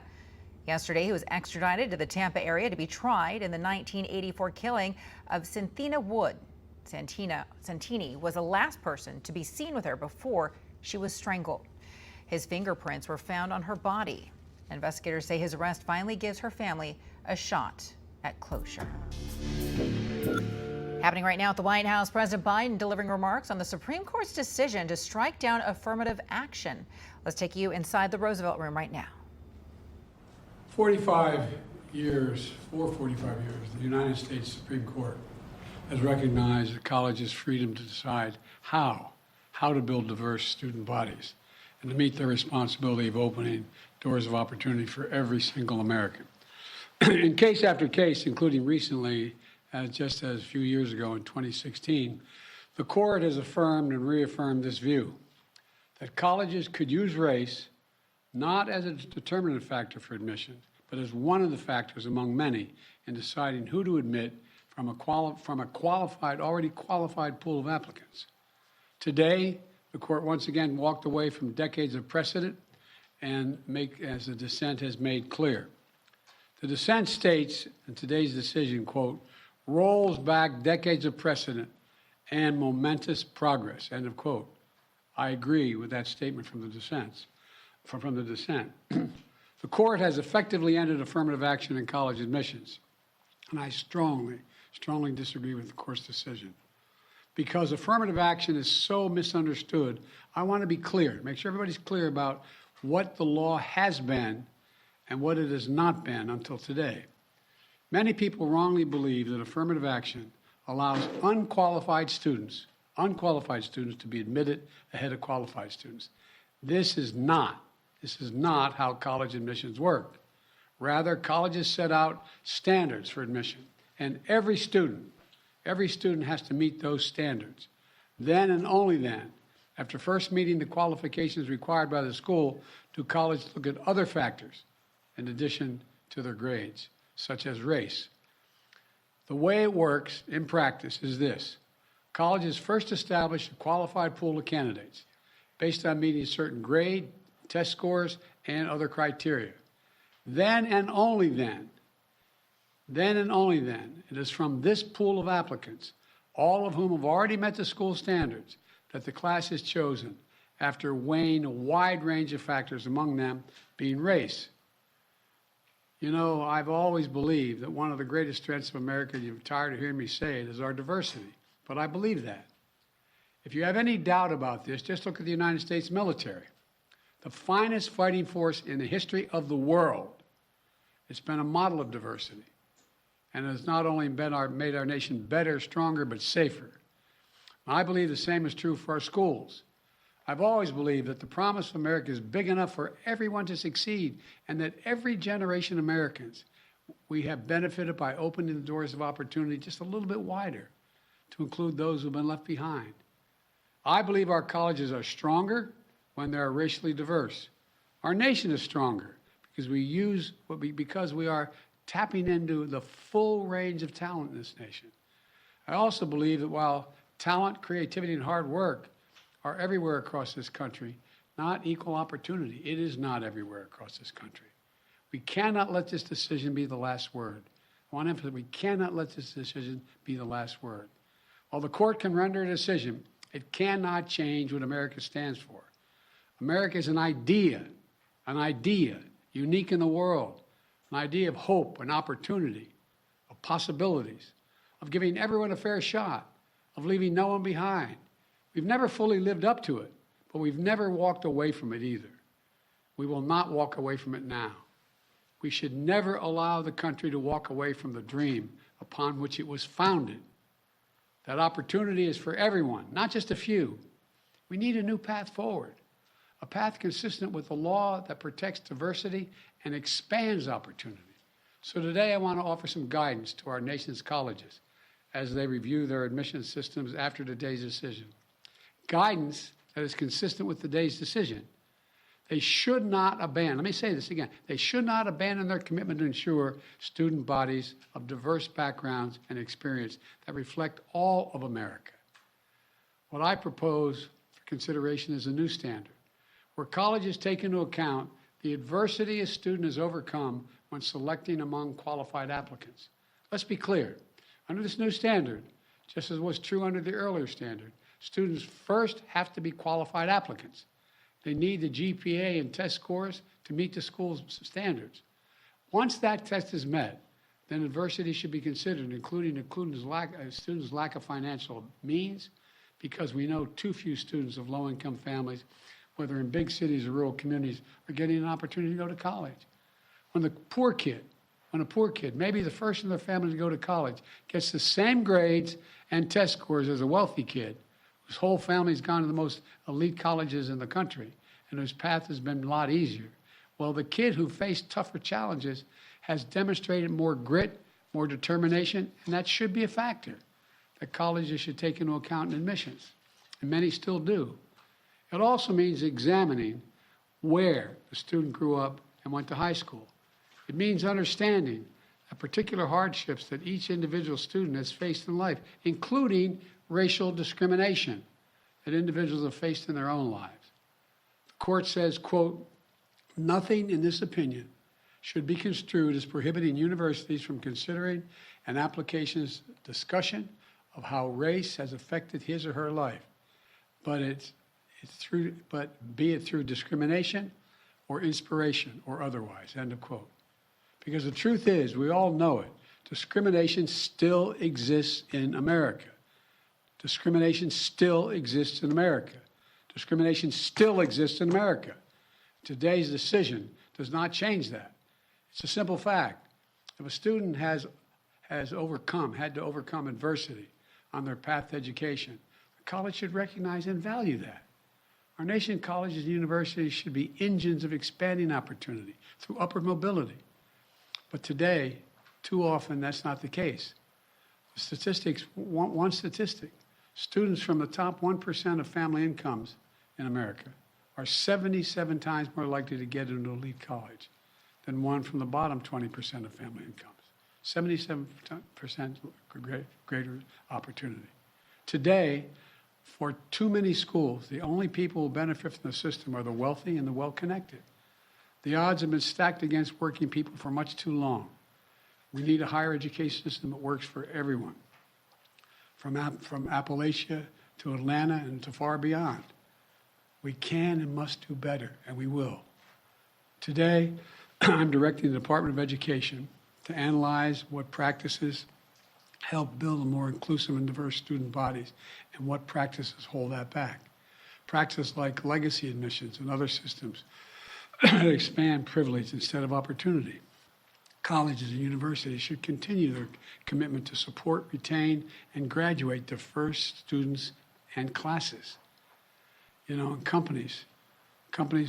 Yesterday, he was extradited to the Tampa area to be tried in the 1984 killing of Cynthia Wood. Santini was the last person to be seen with her before she was strangled. His fingerprints were found on her body. Investigators say his arrest finally gives her family a shot at closure. Happening right now at the White House, President Biden delivering remarks on the Supreme Court's decision to strike down affirmative action. Let's take you inside the Roosevelt Room right now. 45 years, the United States Supreme Court has recognized the college's freedom to decide how to build diverse student bodies and to meet their responsibility of opening doors of opportunity for every single American. In case after case, including recently, just as a few years ago in 2016, the court has affirmed and reaffirmed this view that colleges could use race not as a determinative factor for admission, but as one of the factors among many in deciding who to admit from a already qualified pool of applicants. Today, the court once again walked away from decades of precedent and as the dissent has made clear. The dissent states in today's decision, quote, rolls back decades of precedent and momentous progress, end of quote. I agree with that statement from the dissent. The court has effectively ended affirmative action in college admissions, and I strongly disagree with the court's decision. Because affirmative action is so misunderstood, I want to be clear, make sure everybody's clear about what the law has been and what it has not been until today. Many people wrongly believe that affirmative action allows unqualified students to be admitted ahead of qualified students. This is not how college admissions work. Rather, colleges set out standards for admission, and every student has to meet those standards. Then and only then, after first meeting the qualifications required by the school, do colleges look at other factors in addition to their grades, such as race. The way it works in practice is this. Colleges first establish a qualified pool of candidates based on meeting certain grade, test scores, and other criteria. Then and only then, it is from this pool of applicants, all of whom have already met the school standards, that the class is chosen after weighing a wide range of factors, among them being race. You know, I've always believed that one of the greatest strengths of America, you're tired of hearing me say it, is our diversity. But I believe that. If you have any doubt about this, just look at the United States military. The finest fighting force in the history of the world. It's been a model of diversity. And has not only made our nation better, stronger, but safer. I believe the same is true for our schools. I've always believed that the promise of America is big enough for everyone to succeed, and that every generation of Americans, we have benefited by opening the doors of opportunity just a little bit wider to include those who've been left behind. I believe our colleges are stronger when they are racially diverse. Our nation is stronger because we are tapping into the full range of talent in this nation. I also believe that while talent, creativity, and hard work are everywhere across this country, not equal opportunity. It is not everywhere across this country. We cannot let this decision be the last word. I want to emphasize, we cannot let this decision be the last word. While the court can render a decision, it cannot change what America stands for. America is an idea unique in the world, an idea of hope and opportunity, of possibilities, of giving everyone a fair shot, of leaving no one behind. We've never fully lived up to it, but we've never walked away from it either. We will not walk away from it now. We should never allow the country to walk away from the dream upon which it was founded. That opportunity is for everyone, not just a few. We need a new path forward, a path consistent with the law that protects diversity and expands opportunity. So today I want to offer some guidance to our nation's colleges as they review their admission systems after today's decision. Guidance that is consistent with today's decision. They should not abandon, let me say this again, they should not abandon their commitment to ensure student bodies of diverse backgrounds and experience that reflect all of America. What I propose for consideration is a new standard, where colleges take into account the adversity a student has overcome when selecting among qualified applicants. Let's be clear, under this new standard, just as was true under the earlier standard, students first have to be qualified applicants. They need the GPA and test scores to meet the school's standards. Once that test is met, then adversity should be considered, including students' lack of financial means, because we know too few students of low-income families, whether in big cities or rural communities, are getting an opportunity to go to college. When a poor kid, maybe the first in their family to go to college, gets the same grades and test scores as a wealthy kid, whose whole family's gone to the most elite colleges in the country and whose path has been a lot easier. Well, the kid who faced tougher challenges has demonstrated more grit, more determination, and that should be a factor that colleges should take into account in admissions, and many still do. It also means examining where the student grew up and went to high school. It means understanding the particular hardships that each individual student has faced in life, including racial discrimination that individuals have faced in their own lives. The court says, quote, nothing in this opinion should be construed as prohibiting universities from considering an application's discussion of how race has affected his or her life, but be it through discrimination or inspiration or otherwise, end of quote. Because the truth is, we all know it, discrimination still exists in America. Discrimination still exists in America. Discrimination still exists in America. Today's decision does not change that. It's a simple fact. If a student had to overcome adversity on their path to education, the college should recognize and value that. Our nation's colleges and universities should be engines of expanding opportunity through upward mobility. But today, too often, that's not the case. The statistics, one statistic, students from the top 1% of family incomes in America are 77 times more likely to get into elite college than one from the bottom 20% of family incomes. 77% greater opportunity. Today, for too many schools, the only people who benefit from the system are the wealthy and the well-connected. The odds have been stacked against working people for much too long. We need a higher education system that works for everyone, from Appalachia to Atlanta and to far beyond. We can and must do better, and we will. Today, I'm directing the Department of Education to analyze what practices help build a more inclusive and diverse student bodies and what practices hold that back. Practices like legacy admissions and other systems that expand privilege instead of opportunity. Colleges and universities should continue their commitment to support, retain, and graduate diverse students and classes. And companies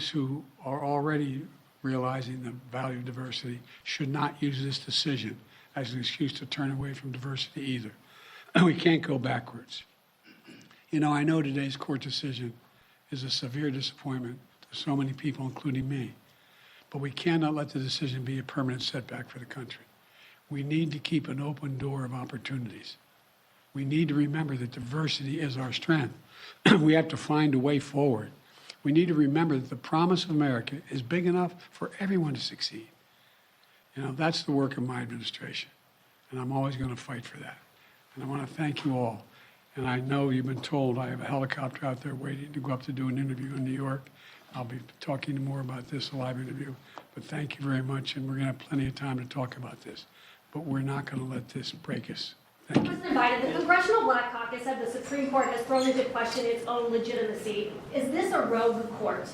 who are already realizing the value of diversity should not use this decision as an excuse to turn away from diversity either. We can't go backwards. I know today's court decision is a severe disappointment to so many people, including me, but we cannot let the decision be a permanent setback for the country. We need to keep an open door of opportunities. We need to remember that diversity is our strength. We have to find a way forward. We need to remember that the promise of America is big enough for everyone to succeed. That's the work of my administration, and I'm always going to fight for that. And I want to thank you all. And I know you've been told I have a helicopter out there waiting to go up to do an interview in New York. I'll be talking more about this, a live interview. But thank you very much, and we're going to have plenty of time to talk about this. But we're not going to let this break us. Thank you. President Biden, the Congressional Black Caucus said the Supreme Court has thrown into question its own legitimacy. Is this a rogue court?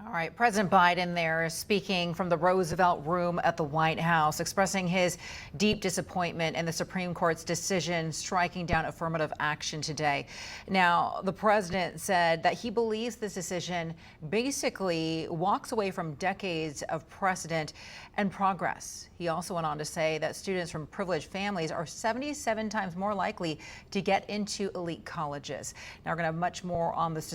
All right, President Biden there speaking from the Roosevelt Room at the White House, expressing his deep disappointment in the Supreme Court's decision striking down affirmative action today. Now, the president said that he believes this decision basically walks away from decades of precedent and progress. He also went on to say that students from privileged families are 77 times more likely to get into elite colleges. Now, we're going to have much more on this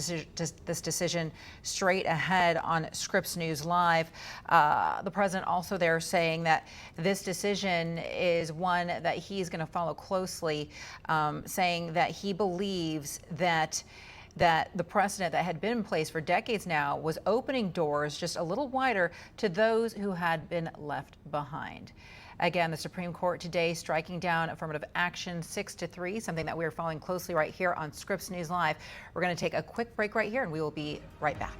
decision straight ahead on Scripps News Live. The president also there saying that this decision is one that he's going to follow closely, saying that he believes that the precedent that had been in place for decades now was opening doors just a little wider to those who had been left behind. Again, the Supreme Court today striking down affirmative action 6-3, something that we're following closely right here on Scripps News Live. We're going to take a quick break right here, and we will be right back.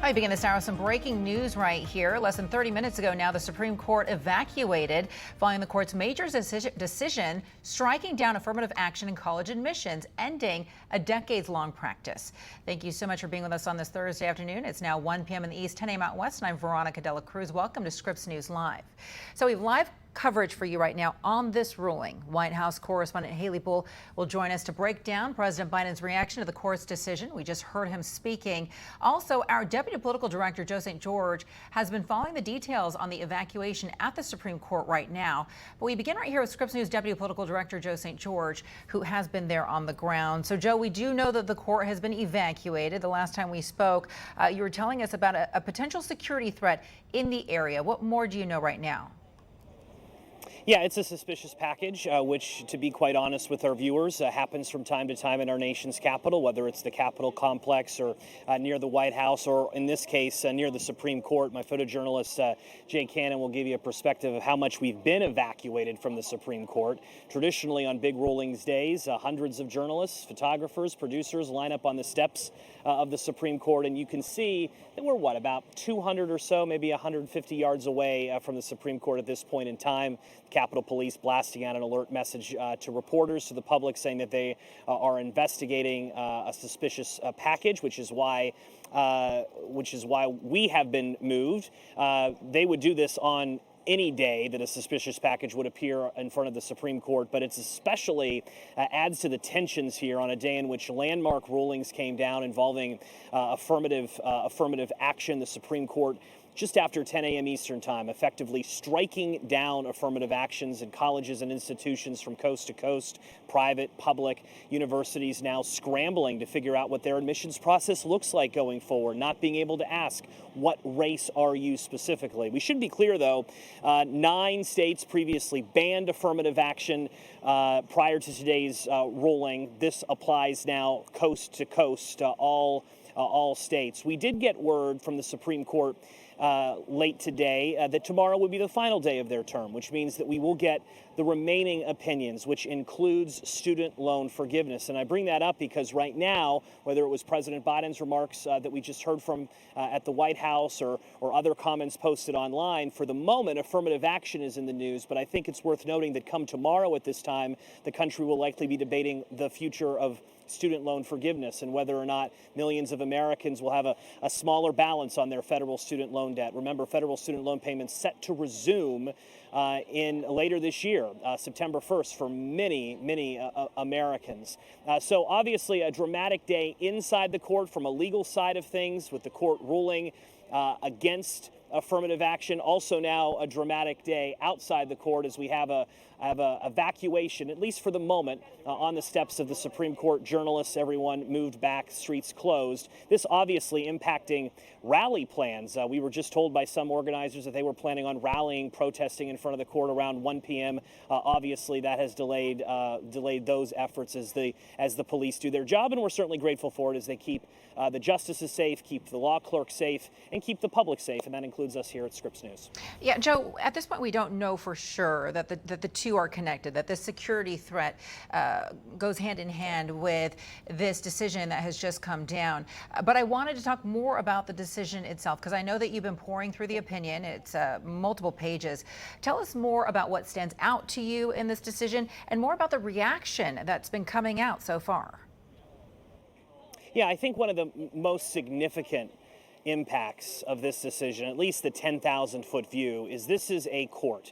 I begin this hour with some breaking news right here. Less than 30 minutes ago now, the Supreme Court evacuated following the court's major decision striking down affirmative action in college admissions, ending a decades-long practice. Thank you so much for being with us on this Thursday afternoon. It's now 1 p.m. in the East, 10 a.m. out West, and I'm Veronica De La Cruz. Welcome to Scripps News Live. So we have live coverage for you right now on this ruling. White House correspondent Haley Bull will join us to break down President Biden's reaction to the court's decision. We just heard him speaking. Also, our Deputy Political Director, Joe St. George, has been following the details on the evacuation at the Supreme Court right now. But we begin right here with Scripps News Deputy Political Director Joe St. George, who has been there on the ground. So, Joe, we do know that the court has been evacuated. The last time we spoke, you were telling us about a potential security threat in the area. What more do you know right now? Yeah, it's a suspicious package, which, to be quite honest with our viewers, happens from time to time in our nation's capital, whether it's the Capitol complex or near the White House, or in this case, near the Supreme Court. My photojournalist, Jay Cannon, will give you a perspective of how much we've been evacuated from the Supreme Court. Traditionally, on big rulings days, hundreds of journalists, photographers, producers line up on the steps of the Supreme Court, and you can see that we're, about 200 or so, maybe 150 yards away from the Supreme Court at this point in time. Capitol Police blasting out an alert message to reporters, to the public, saying that they are investigating a suspicious package, which is why we have been moved. They would do this on any day that a suspicious package would appear in front of the Supreme Court, but it's especially adds to the tensions here on a day in which landmark rulings came down involving affirmative action. The Supreme Court, just after 10 a.m. Eastern time, effectively striking down affirmative actions in colleges and institutions from coast to coast, private, public, universities now scrambling to figure out what their admissions process looks like going forward, not being able to ask, what race are you specifically? We should be clear, though, 9 states previously banned affirmative action prior to today's ruling. This applies now coast to coast, all states. We did get word from the Supreme Court late today that tomorrow will be the final day of their term, which means that we will get the remaining opinions, which includes student loan forgiveness. And I bring that up because right now, whether it was President Biden's remarks that we just heard from at the White House or other comments posted online, for the moment, affirmative action is in the news. But I think it's worth noting that come tomorrow at this time, the country will likely be debating the future of student loan forgiveness and whether or not millions of Americans will have a smaller balance on their federal student loan debt. Remember, federal student loan payments set to resume in later this year, September 1st, for many Americans. So obviously a dramatic day inside the court from a legal side of things, with the court ruling against affirmative action. Also now a dramatic day outside the court as we have a evacuation, at least for the moment, on the steps of the Supreme Court. Journalists, everyone moved back, streets closed. This obviously impacting rally plans. We were just told by some organizers that they were planning on rallying, protesting in front of the court around 1 p.m. Obviously, that has delayed those efforts as the police do their job, and we're certainly grateful for it as they keep the justices safe, keep the law clerks safe, and keep the public safe, and that includes concludes us here at Scripps News. Yeah, Joe, at this point, we don't know for sure that the two are connected, that the security threat goes hand in hand with this decision that has just come down. But I wanted to talk more about the decision itself, because I know that you've been pouring through the opinion. It's multiple pages. Tell us more about what stands out to you in this decision and more about the reaction that's been coming out so far. Yeah, I think one of the most significant impacts of this decision, at least the 10,000-foot view, is this is a court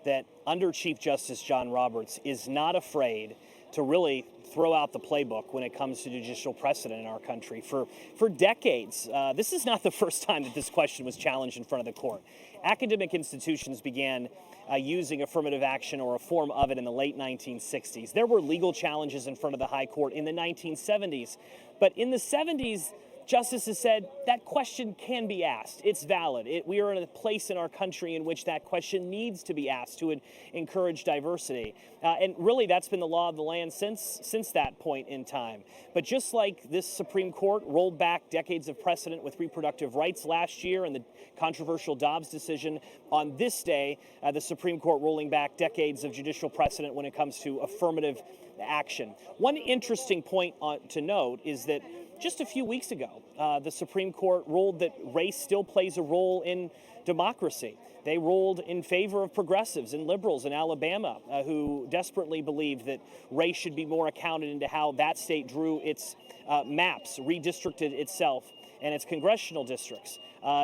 that under Chief Justice John Roberts is not afraid to really throw out the playbook when it comes to judicial precedent in our country. For decades, this is not the first time that this question was challenged in front of the court. Academic institutions began using affirmative action or a form of it in the late 1960s. There were legal challenges in front of the high court in the 1970s. But in the 70s, justices said that question can be asked. It's valid. We are in a place in our country in which that question needs to be asked to encourage diversity. And really, that's been the law of the land since that point in time. But just like this Supreme Court rolled back decades of precedent with reproductive rights last year and the controversial Dobbs decision, on this day, the Supreme Court rolling back decades of judicial precedent when it comes to affirmative action. One interesting point to note is that just a few weeks ago, the Supreme Court ruled that race still plays a role in democracy. They ruled in favor of progressives and liberals in Alabama who desperately believed that race should be more accounted into how that state drew its maps, redistricted itself and its congressional districts.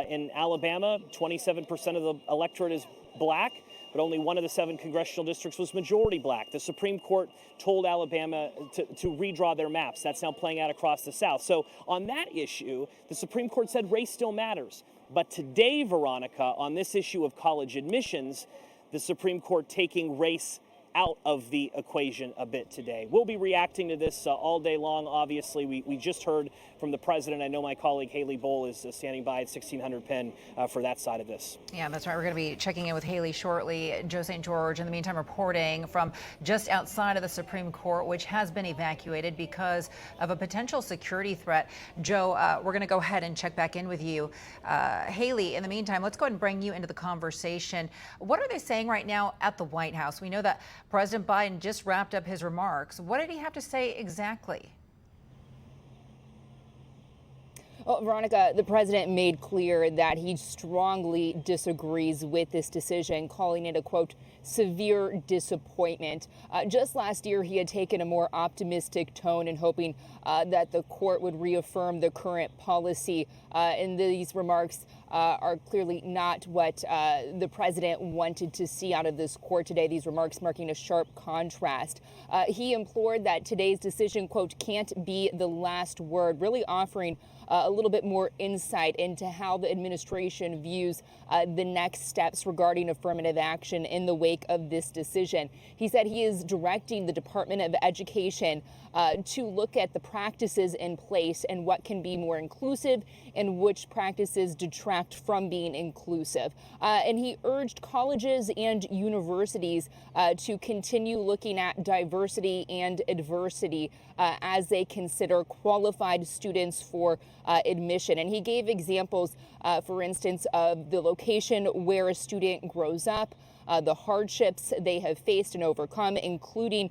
In Alabama, 27% of the electorate is black, but only one of the 7 congressional districts was majority black. The Supreme Court told Alabama to redraw their maps. That's now playing out across the South. So on that issue, the Supreme Court said race still matters. But today, Veronica, on this issue of college admissions, the Supreme Court taking race out of the equation a bit today. We'll be reacting to this all day long, obviously. We just heard from the president. I know my colleague Haley Bowl is standing by at 1600 Penn for that side of this. Yeah, that's right. We're going to be checking in with Haley shortly. Joe St. George, in the meantime, reporting from just outside of the Supreme Court, which has been evacuated because of a potential security threat. Joe, we're going to go ahead and check back in with you. Haley, in the meantime, let's go ahead and bring you into the conversation. What are they saying right now at the White House? We know that President Biden just wrapped up his remarks. What did he have to say exactly? Well, Veronica, the president made clear that he strongly disagrees with this decision, calling it a, quote, severe disappointment. Just last year, he had taken a more optimistic tone and hoping that the court would reaffirm the current policy. And these remarks are clearly not what the president wanted to see out of this court today. These remarks marking a sharp contrast. He implored that today's decision, quote, can't be the last word, really offering a little bit more insight into how the administration views the next steps regarding affirmative action in the wake of this decision. He said he is directing the Department of Education to look at the practices in place and what can be more inclusive and which practices detract from being inclusive. And he urged colleges and universities to continue looking at diversity and adversity as they consider qualified students for admission. And he gave examples, for instance, of the location where a student grows up, the hardships they have faced and overcome, including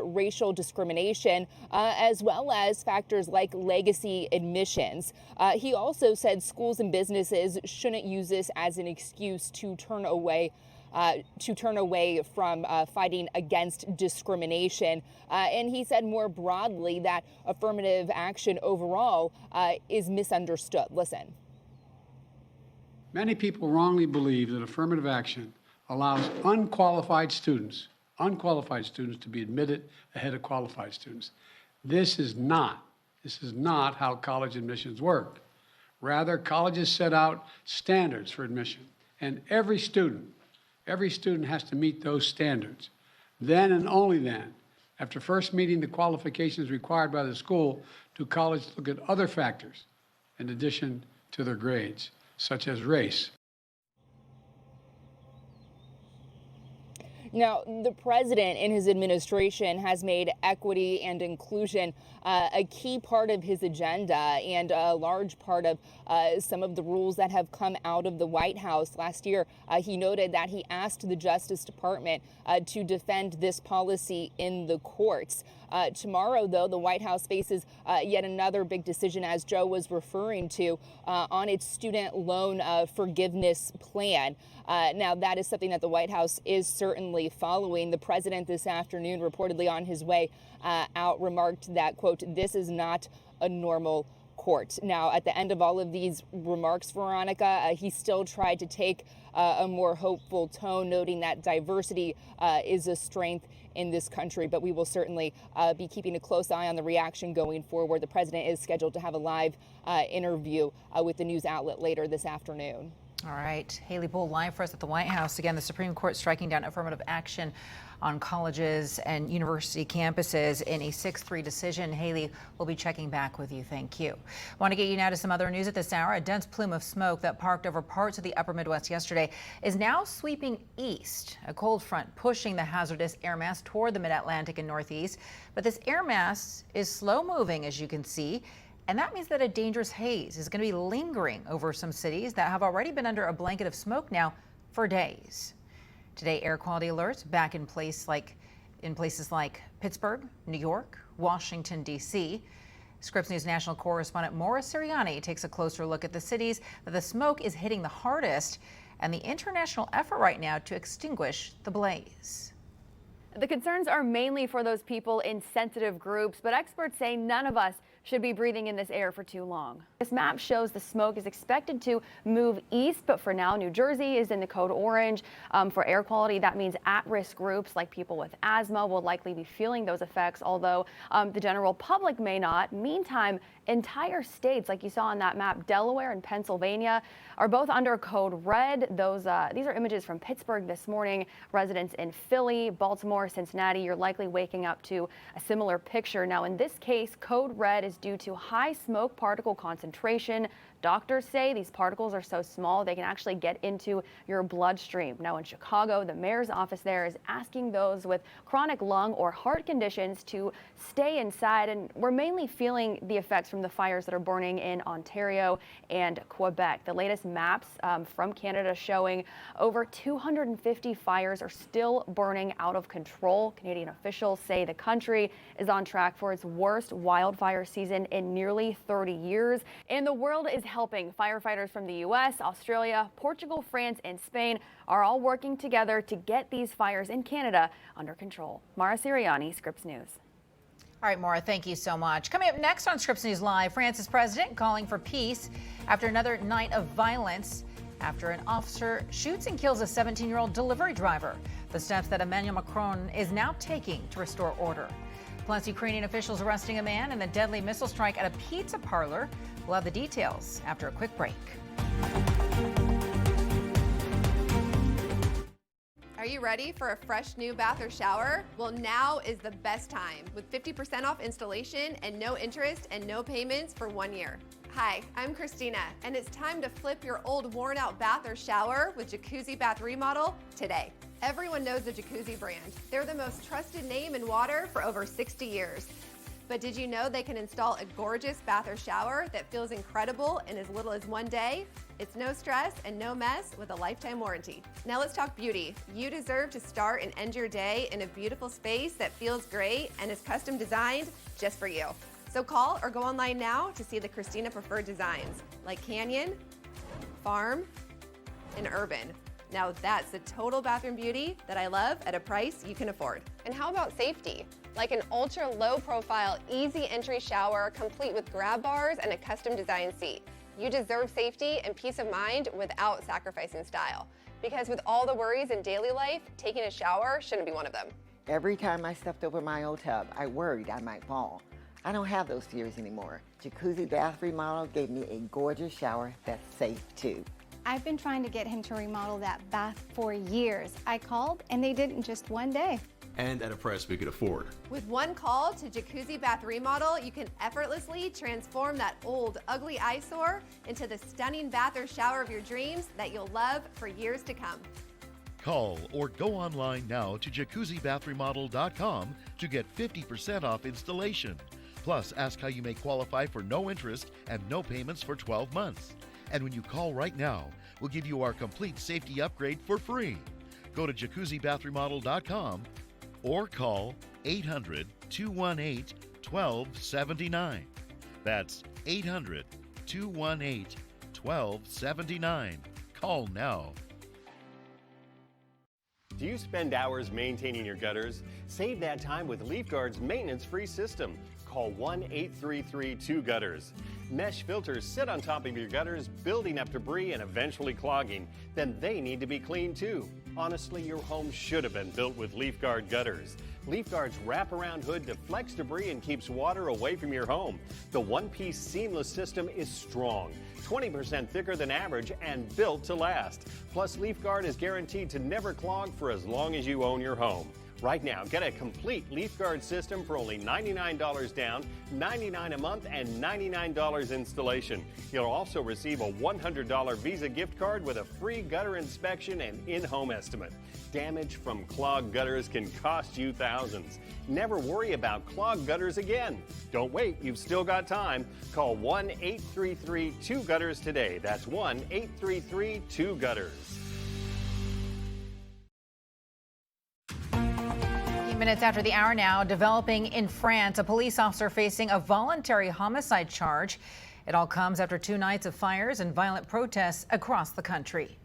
racial discrimination, as well as factors like legacy admissions. He also said schools and businesses shouldn't use this as an excuse to turn away from fighting against discrimination. And he said more broadly that affirmative action overall is misunderstood. Listen. Many people wrongly believe that affirmative action allows unqualified students to be admitted ahead of qualified students. This is not how college admissions work. Rather, colleges set out standards for admission, and every student has to meet those standards. Then and only then, after first meeting the qualifications required by the school, do colleges look at other factors in addition to their grades, such as race. Now, the president in his administration has made equity and inclusion a key part of his agenda and a large part of some of the rules that have come out of the White House. Last year, he noted that he asked the Justice Department to defend this policy in the courts. Tomorrow, though, the White House faces yet another big decision, as Joe was referring to, on its student loan forgiveness plan. Now, that is something that the White House is certainly following. The president this afternoon, reportedly on his way out, remarked that, quote, "This is not a normal court." Now, at the end of all of these remarks, Veronica, he still tried to take a more hopeful tone, noting that diversity is a strength in this country. But we will certainly be keeping a close eye on the reaction going forward. The president is scheduled to have a live interview with the news outlet later this afternoon. All right. Haley Bull live for us at the White House. Again, the Supreme Court striking down affirmative action on colleges and university campuses in a 6-3 decision. Haley will be checking back with you. Thank you. Want to get you now to some other news at this hour. A dense plume of smoke that parked over parts of the upper Midwest yesterday is now sweeping east. A cold front pushing the hazardous air mass toward the mid-Atlantic and Northeast. But this air mass is slow moving, as you can see. And that means that a dangerous haze is going to be lingering over some cities that have already been under a blanket of smoke now for days. Today, air quality alerts back in places like Pittsburgh, New York, Washington, D.C. Scripps News national correspondent Maura Sirianni takes a closer look at the cities that the smoke is hitting the hardest and the international effort right now to extinguish the blaze. The concerns are mainly for those people in sensitive groups, but experts say none of us should be breathing in this air for too long. This map shows the smoke is expected to move east, but for now, New Jersey is in the code orange. For air quality, that means at-risk groups like people with asthma will likely be feeling those effects, although the general public may not. Meantime, entire states, like you saw on that map, Delaware and Pennsylvania, are both under code red. These are images from Pittsburgh this morning. Residents in Philly, Baltimore, Cincinnati, you're likely waking up to a similar picture. Now, in this case, code red is due to high smoke particle concentration. Doctors say these particles are so small they can actually get into your bloodstream. Now in Chicago, the mayor's office there is asking those with chronic lung or heart conditions to stay inside, and we're mainly feeling the effects from the fires that are burning in Ontario and Quebec. The latest maps from Canada showing over 250 fires are still burning out of control. Canadian officials say the country is on track for its worst wildfire season in nearly 30 years, and the world is helping. Firefighters from the U.S., Australia, Portugal, France, and Spain are all working together to get these fires in Canada under control. Maura Sirianni, Scripps News. All right, Maura, thank you so much. Coming up next on Scripps News Live, France's president calling for peace after another night of violence after an officer shoots and kills a 17-year-old delivery driver. The steps that Emmanuel Macron is now taking to restore order. Plus, Ukrainian officials arresting a man in the deadly missile strike at a pizza parlor. We'll have the details after a quick break. Are you ready for a fresh new bath or shower? Well, now is the best time with 50% off installation and no interest and no payments for 1 year. Hi, I'm Christina, and it's time to flip your old worn-out bath or shower with Jacuzzi Bath Remodel today. Everyone knows the Jacuzzi brand. They're the most trusted name in water for over 60 years. But did you know they can install a gorgeous bath or shower that feels incredible in as little as 1 day? It's no stress and no mess with a lifetime warranty. Now let's talk beauty. You deserve to start and end your day in a beautiful space that feels great and is custom designed just for you. So call or go online now to see the Christina preferred designs like Canyon, Farm, and Urban. Now that's the total bathroom beauty that I love at a price you can afford. And how about safety? Like an ultra low profile, easy entry shower complete with grab bars and a custom designed seat. You deserve safety and peace of mind without sacrificing style. Because with all the worries in daily life, taking a shower shouldn't be one of them. Every time I stepped over my old tub, I worried I might fall. I don't have those fears anymore. Jacuzzi Bath Remodel gave me a gorgeous shower that's safe too. I've been trying to get him to remodel that bath for years. I called and they did in just 1 day. And at a price we could afford. With one call to Jacuzzi Bath Remodel, you can effortlessly transform that old, ugly eyesore into the stunning bath or shower of your dreams that you'll love for years to come. Call or go online now to jacuzzibathremodel.com to get 50% off installation. Plus, ask how you may qualify for no interest and no payments for 12 months. And when you call right now, we'll give you our complete safety upgrade for free. Go to jacuzzibathremodel.com or call 800-218-1279. That's 800-218-1279. Call now. Do you spend hours maintaining your gutters? Save that time with LeafGuard's maintenance-free system. Call 1-833-2-GUTTERS. Mesh filters sit on top of your gutters, building up debris and eventually clogging. Then they need to be cleaned too. Honestly, your home should have been built with LeafGuard gutters. LeafGuard's wraparound hood deflects debris and keeps water away from your home. The one-piece seamless system is strong, 20% thicker than average and built to last. Plus, LeafGuard is guaranteed to never clog for as long as you own your home. Right now, get a complete LeafGuard system for only $99 down, $99 a month, and $99 installation. You'll also receive a $100 Visa gift card with a free gutter inspection and in-home estimate. Damage from clogged gutters can cost you thousands. Never worry about clogged gutters again. Don't wait, you've still got time. Call 1-833-2-GUTTERS today. That's 1-833-2-GUTTERS. Minutes after the hour now, developing in France, a police officer facing a voluntary homicide charge. It all comes after 2 nights of fires and violent protests across the country.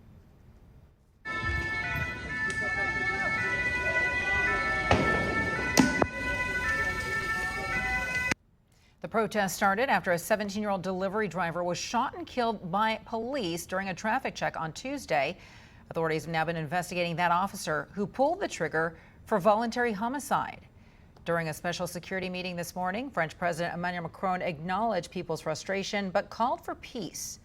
The protest started after a 17-year-old delivery driver was shot and killed by police during a traffic check on Tuesday. Authorities have now been investigating that officer who pulled the trigger for voluntary homicide. During a special security meeting this morning, French President Emmanuel Macron acknowledged people's frustration but called for peace.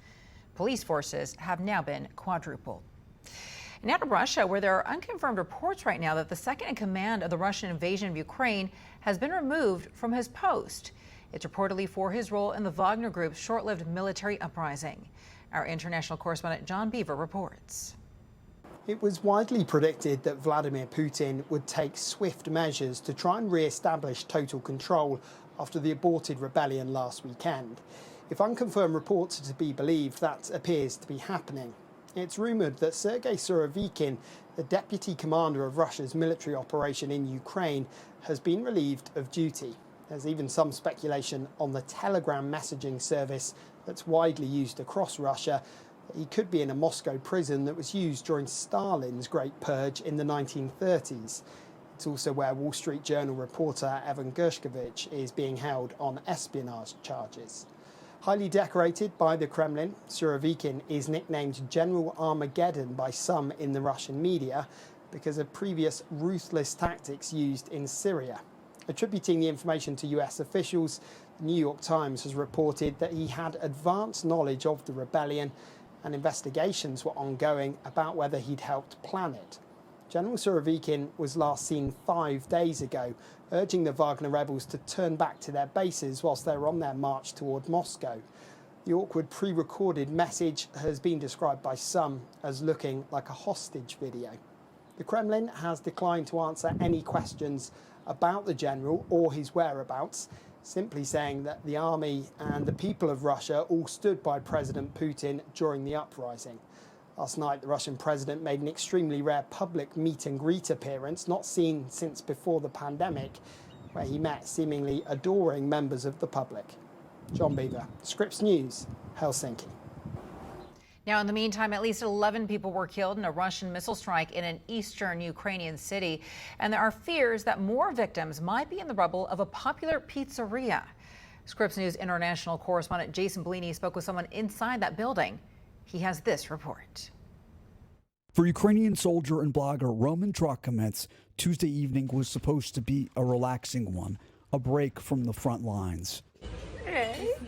Police forces have now been quadrupled. Now to Russia, where there are unconfirmed reports right now that the second in command of the Russian invasion of Ukraine has been removed from his post. It's reportedly for his role in the Wagner Group's short-lived military uprising. Our international correspondent John Beaver reports. It was widely predicted that Vladimir Putin would take swift measures to try and re-establish total control after the aborted rebellion last weekend. If unconfirmed reports are to be believed, that appears to be happening. It's rumoured that Sergei Surovikin, the deputy commander of Russia's military operation in Ukraine, has been relieved of duty. There's even some speculation on the Telegram messaging service that's widely used across Russia. He could be in a Moscow prison that was used during Stalin's Great Purge in the 1930s. It's also where Wall Street Journal reporter Evan Gershkovich is being held on espionage charges. Highly decorated by the Kremlin, Surovikin is nicknamed General Armageddon by some in the Russian media because of previous ruthless tactics used in Syria. Attributing the information to US officials, the New York Times has reported that he had advanced knowledge of the rebellion and investigations were ongoing about whether he'd helped plan it. General Surovikin was last seen 5 days ago, urging the Wagner rebels to turn back to their bases whilst they were on their march toward Moscow. The awkward pre-recorded message has been described by some as looking like a hostage video. The Kremlin has declined to answer any questions about the general or his whereabouts, simply saying that the army and the people of Russia all stood by President Putin during the uprising. Last night, the Russian president made an extremely rare public meet and greet appearance, not seen since before the pandemic, where he met seemingly adoring members of the public. John Beaver, Scripps News, Helsinki. Now, in the meantime, at least 11 people were killed in a Russian missile strike in an eastern Ukrainian city. And there are fears that more victims might be in the rubble of a popular pizzeria. Scripps News international correspondent Jason Bellini spoke with someone inside that building. He has this report. For Ukrainian soldier and blogger Roman Drakamets, Tuesday evening was supposed to be a relaxing one, a break from the front lines.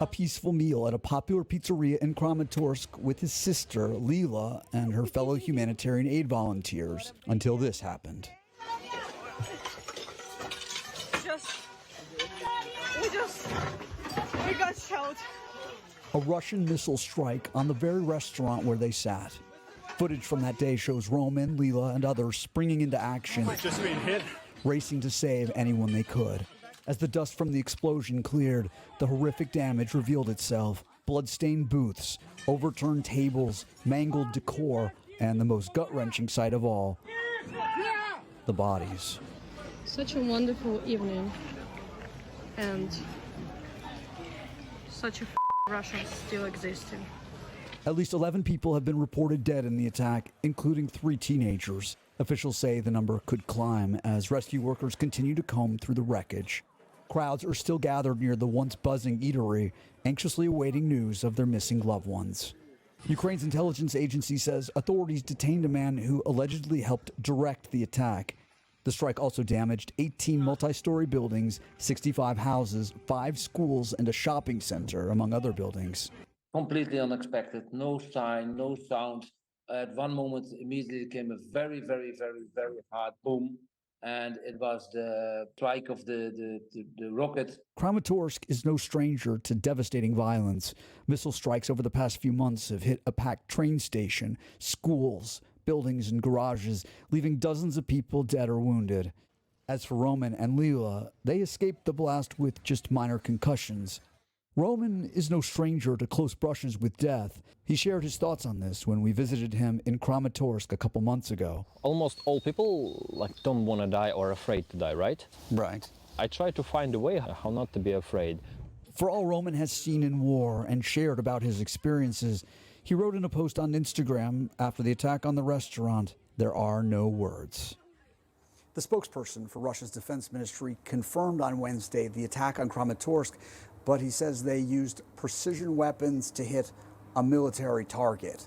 A peaceful meal at a popular pizzeria in Kramatorsk with his sister, Lila, and her fellow humanitarian aid volunteers, until this happened. We got shot. A Russian missile strike on the very restaurant where they sat. Footage from that day shows Roman, Leela, and others springing into action, Just being hit. racing to save anyone they could. As the dust from the explosion cleared, the horrific damage revealed itself. Blood-stained booths, overturned tables, mangled decor, and the most gut-wrenching sight of all, the bodies. Such a wonderful evening, and such a Russia still existing. At least 11 people have been reported dead in the attack, including 3 teenagers. Officials say the number could climb as rescue workers continue to comb through the wreckage. Crowds are still gathered near the once buzzing eatery, anxiously awaiting news of their missing loved ones. Ukraine's intelligence agency says authorities detained a man who allegedly helped direct the attack. The strike also damaged 18 multi-story buildings, 65 houses, 5 schools, and a shopping center, among other buildings. Completely unexpected, no sign, no sound. At one moment, immediately came a very, very, very, very hard boom, and it was the strike of the rocket. Kramatorsk is no stranger to devastating violence. Missile strikes over the past few months have hit a packed train station, schools, buildings, and garages, leaving dozens of people dead or wounded. As for Roman and Leela, they escaped the blast with just minor concussions. Roman is no stranger to close brushes with death. He shared his thoughts on this when we visited him in Kramatorsk a couple months ago. Almost all people don't want to die or afraid to die, right? Right. I try to find a way how not to be afraid. For all Roman has seen in war and shared about his experiences, he wrote in a post on Instagram after the attack on the restaurant, "There are no words." The spokesperson for Russia's defense ministry confirmed on Wednesday the attack on Kramatorsk, but he says they used precision weapons to hit a military target.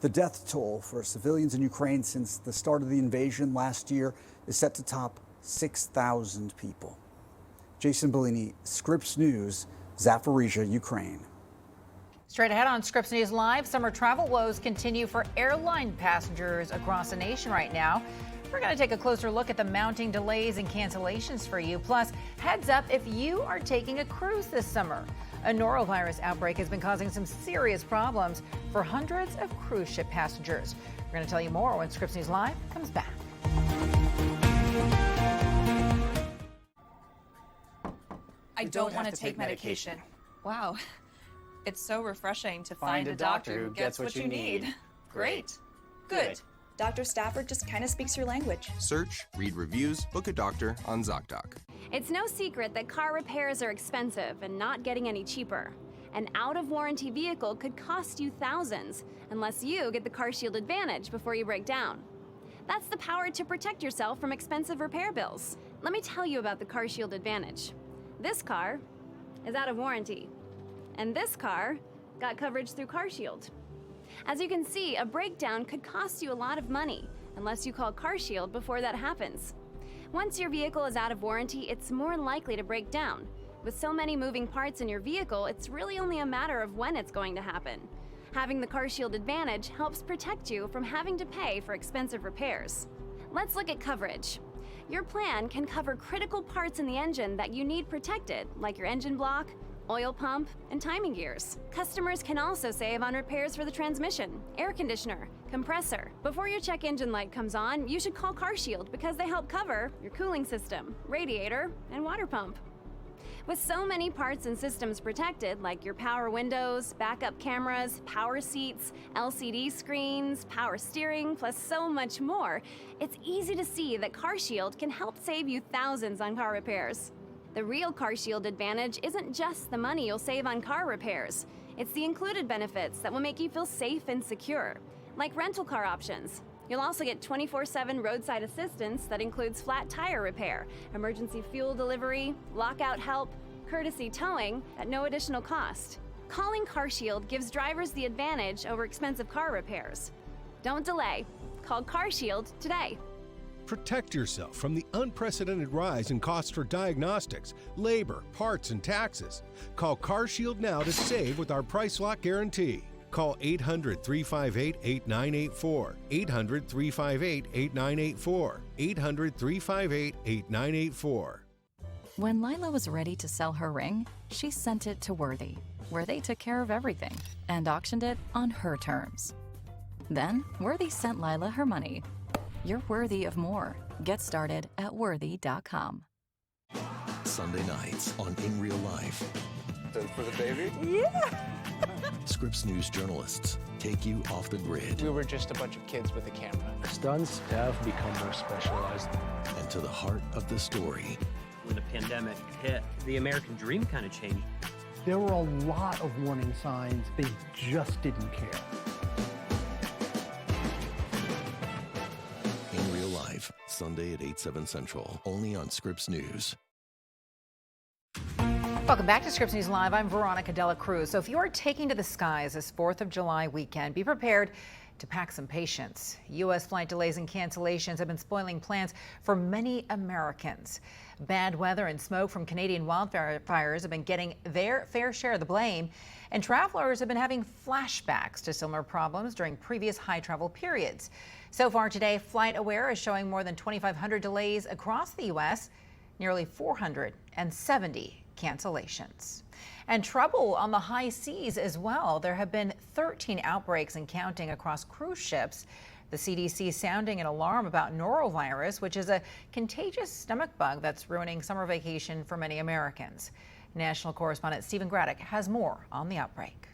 The death toll for civilians in Ukraine since the start of the invasion last year is set to top 6,000 people. Jason Bellini, Scripps News, Zaporizhzhia, Ukraine. Straight ahead on Scripps News Live, summer travel woes continue for airline passengers across the nation right now. We're going to take a closer look at the mounting delays and cancellations for you. Plus, heads up if you are taking a cruise this summer. A norovirus outbreak has been causing some serious problems for hundreds of cruise ship passengers. We're going to tell you more when Scripps News Live comes back. I don't want to take medication. Wow. It's so refreshing to find a doctor who gets what you need. Great. Good. Dr. Stafford just kind of speaks your language. Search, read reviews, book a doctor on ZocDoc. It's no secret that car repairs are expensive and not getting any cheaper. An out-of-warranty vehicle could cost you thousands unless you get the CarShield Advantage before you break down. That's the power to protect yourself from expensive repair bills. Let me tell you about the CarShield Advantage. This car is out of warranty, and this car got coverage through CarShield. As you can see, a breakdown could cost you a lot of money unless you call CarShield before that happens. Once your vehicle is out of warranty, it's more likely to break down. With so many moving parts in your vehicle, it's really only a matter of when it's going to happen. Having the CarShield Advantage helps protect you from having to pay for expensive repairs. Let's look at coverage. Your plan can cover critical parts in the engine that you need protected, like your engine block, oil pump, and timing gears. Customers can also save on repairs for the transmission, air conditioner, compressor. Before your check engine light comes on, you should call CarShield because they help cover your cooling system, radiator, and water pump. With so many parts and systems protected, like your power windows, backup cameras, power seats, LCD screens, power steering, plus so much more, it's easy to see that CarShield can help save you thousands on car repairs. The real CarShield Advantage isn't just the money you'll save on car repairs. It's the included benefits that will make you feel safe and secure, like rental car options. You'll also get 24/7 roadside assistance that includes flat tire repair, emergency fuel delivery, lockout help, courtesy towing at no additional cost. Calling CarShield gives drivers the advantage over expensive car repairs. Don't delay. Call CarShield today. Protect yourself from the unprecedented rise in costs for diagnostics, labor, parts, and taxes. Call CarShield now to save with our price lock guarantee. Call 800-358-8984, 800-358-8984, 800-358-8984. When Lila was ready to sell her ring, she sent it to Worthy, where they took care of everything and auctioned it on her terms. Then, Worthy sent Lila her money. You're worthy of more. Get started at worthy.com. Sunday nights on In Real Life. For the baby? Yeah! Scripps News journalists take you off the grid. We were just a bunch of kids with a camera. Stunts have become more specialized. And to the heart of the story. When the pandemic hit, the American dream kind of changed. There were a lot of warning signs. They just didn't care. In Real Life, Sunday at 8/7 Central, only on Scripps News. Welcome back to Scripps News Live. I'm Veronica De La Cruz. So if you are taking to the skies this 4th of July weekend, be prepared to pack some patience. U.S. flight delays and cancellations have been spoiling plans for many Americans. Bad weather and smoke from Canadian wildfires have been getting their fair share of the blame, and travelers have been having flashbacks to similar problems during previous high travel periods. So far today, FlightAware is showing more than 2,500 delays across the U.S., nearly 470 cancellations. And trouble on the high seas as well. There have been 13 outbreaks and counting across cruise ships. The CDC sounding an alarm about norovirus, which is a contagious stomach bug that's ruining summer vacation for many Americans. National correspondent Stephen Graddick has more on the outbreak.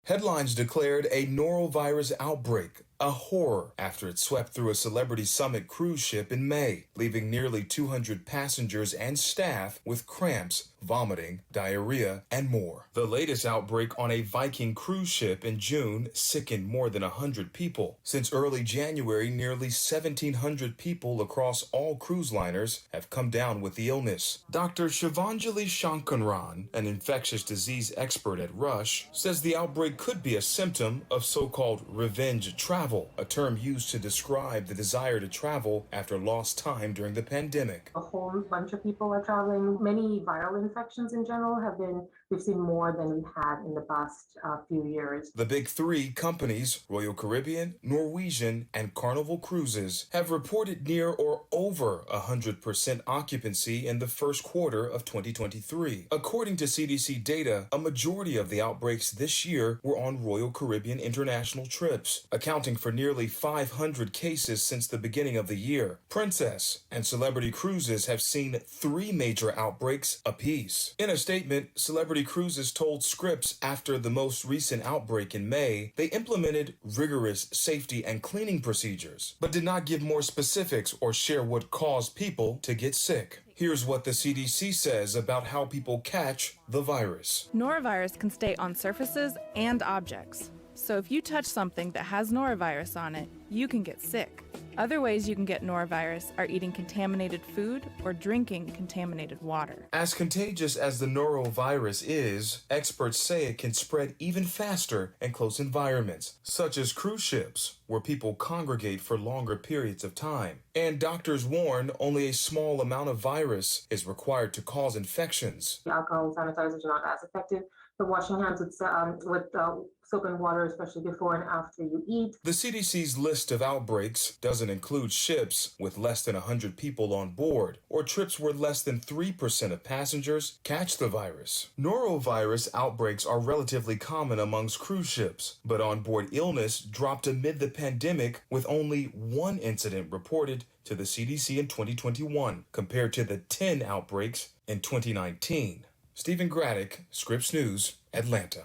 Headlines declared a norovirus outbreak, a horror, after it swept through a Celebrity Summit cruise ship in May, leaving nearly 200 passengers and staff with cramps, vomiting, diarrhea, and more. The latest outbreak on a Viking cruise ship in June sickened more than 100 people. Since early January, nearly 1,700 people across all cruise liners have come down with the illness. Dr. Shivanjali Shankaran, an infectious disease expert at Rush, says the outbreak could be a symptom of so-called revenge travel, a term used to describe the desire to travel after lost time during the pandemic. A whole bunch of people are traveling. Many viral infections in general we've seen more than we had in the past few years. The big three companies, Royal Caribbean, Norwegian, and Carnival Cruises, have reported near or over 100% occupancy in the first quarter of 2023. According to CDC data, a majority of the outbreaks this year were on Royal Caribbean international trips, accounting for nearly 500 cases since the beginning of the year. Princess and Celebrity Cruises have seen 3 major outbreaks apiece. In a statement, Celebrity Cruises told Scripps after the most recent outbreak in May, they implemented rigorous safety and cleaning procedures, but did not give more specifics or share what caused people to get sick. Here's what the CDC says about how people catch the virus. Norovirus can stay on surfaces and objects. So if you touch something that has norovirus on it, you can get sick. Other ways you can get norovirus are eating contaminated food or drinking contaminated water. As contagious as the norovirus is, experts say it can spread even faster in close environments, such as cruise ships, where people congregate for longer periods of time. And doctors warn only a small amount of virus is required to cause infections. Alcohol and sanitizers are not as effective. The washing hands with soap and water, especially before and after you eat. The CDC's list of outbreaks doesn't include ships with less than 100 people on board, or trips where less than 3% of passengers catch the virus. Norovirus outbreaks are relatively common amongst cruise ships, but onboard illness dropped amid the pandemic, with only 1 incident reported to the CDC in 2021, compared to the 10 outbreaks in 2019. Stephen Graddick, Scripps News, Atlanta.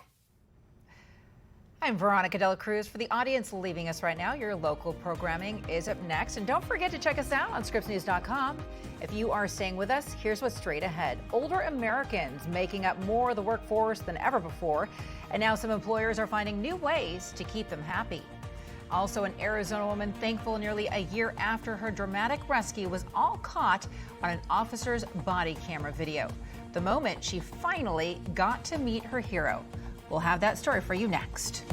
I'm Veronica De La Cruz. For the audience leaving us right now, your local programming is up next. And don't forget to check us out on ScripsNews.com. If you are staying with us, here's what's straight ahead. Older Americans making up more of the workforce than ever before. And now some employers are finding new ways to keep them happy. Also, an Arizona woman thankful nearly a year after her dramatic rescue was all caught on an officer's body camera video. The moment she finally got to meet her hero. We'll have that story for you next.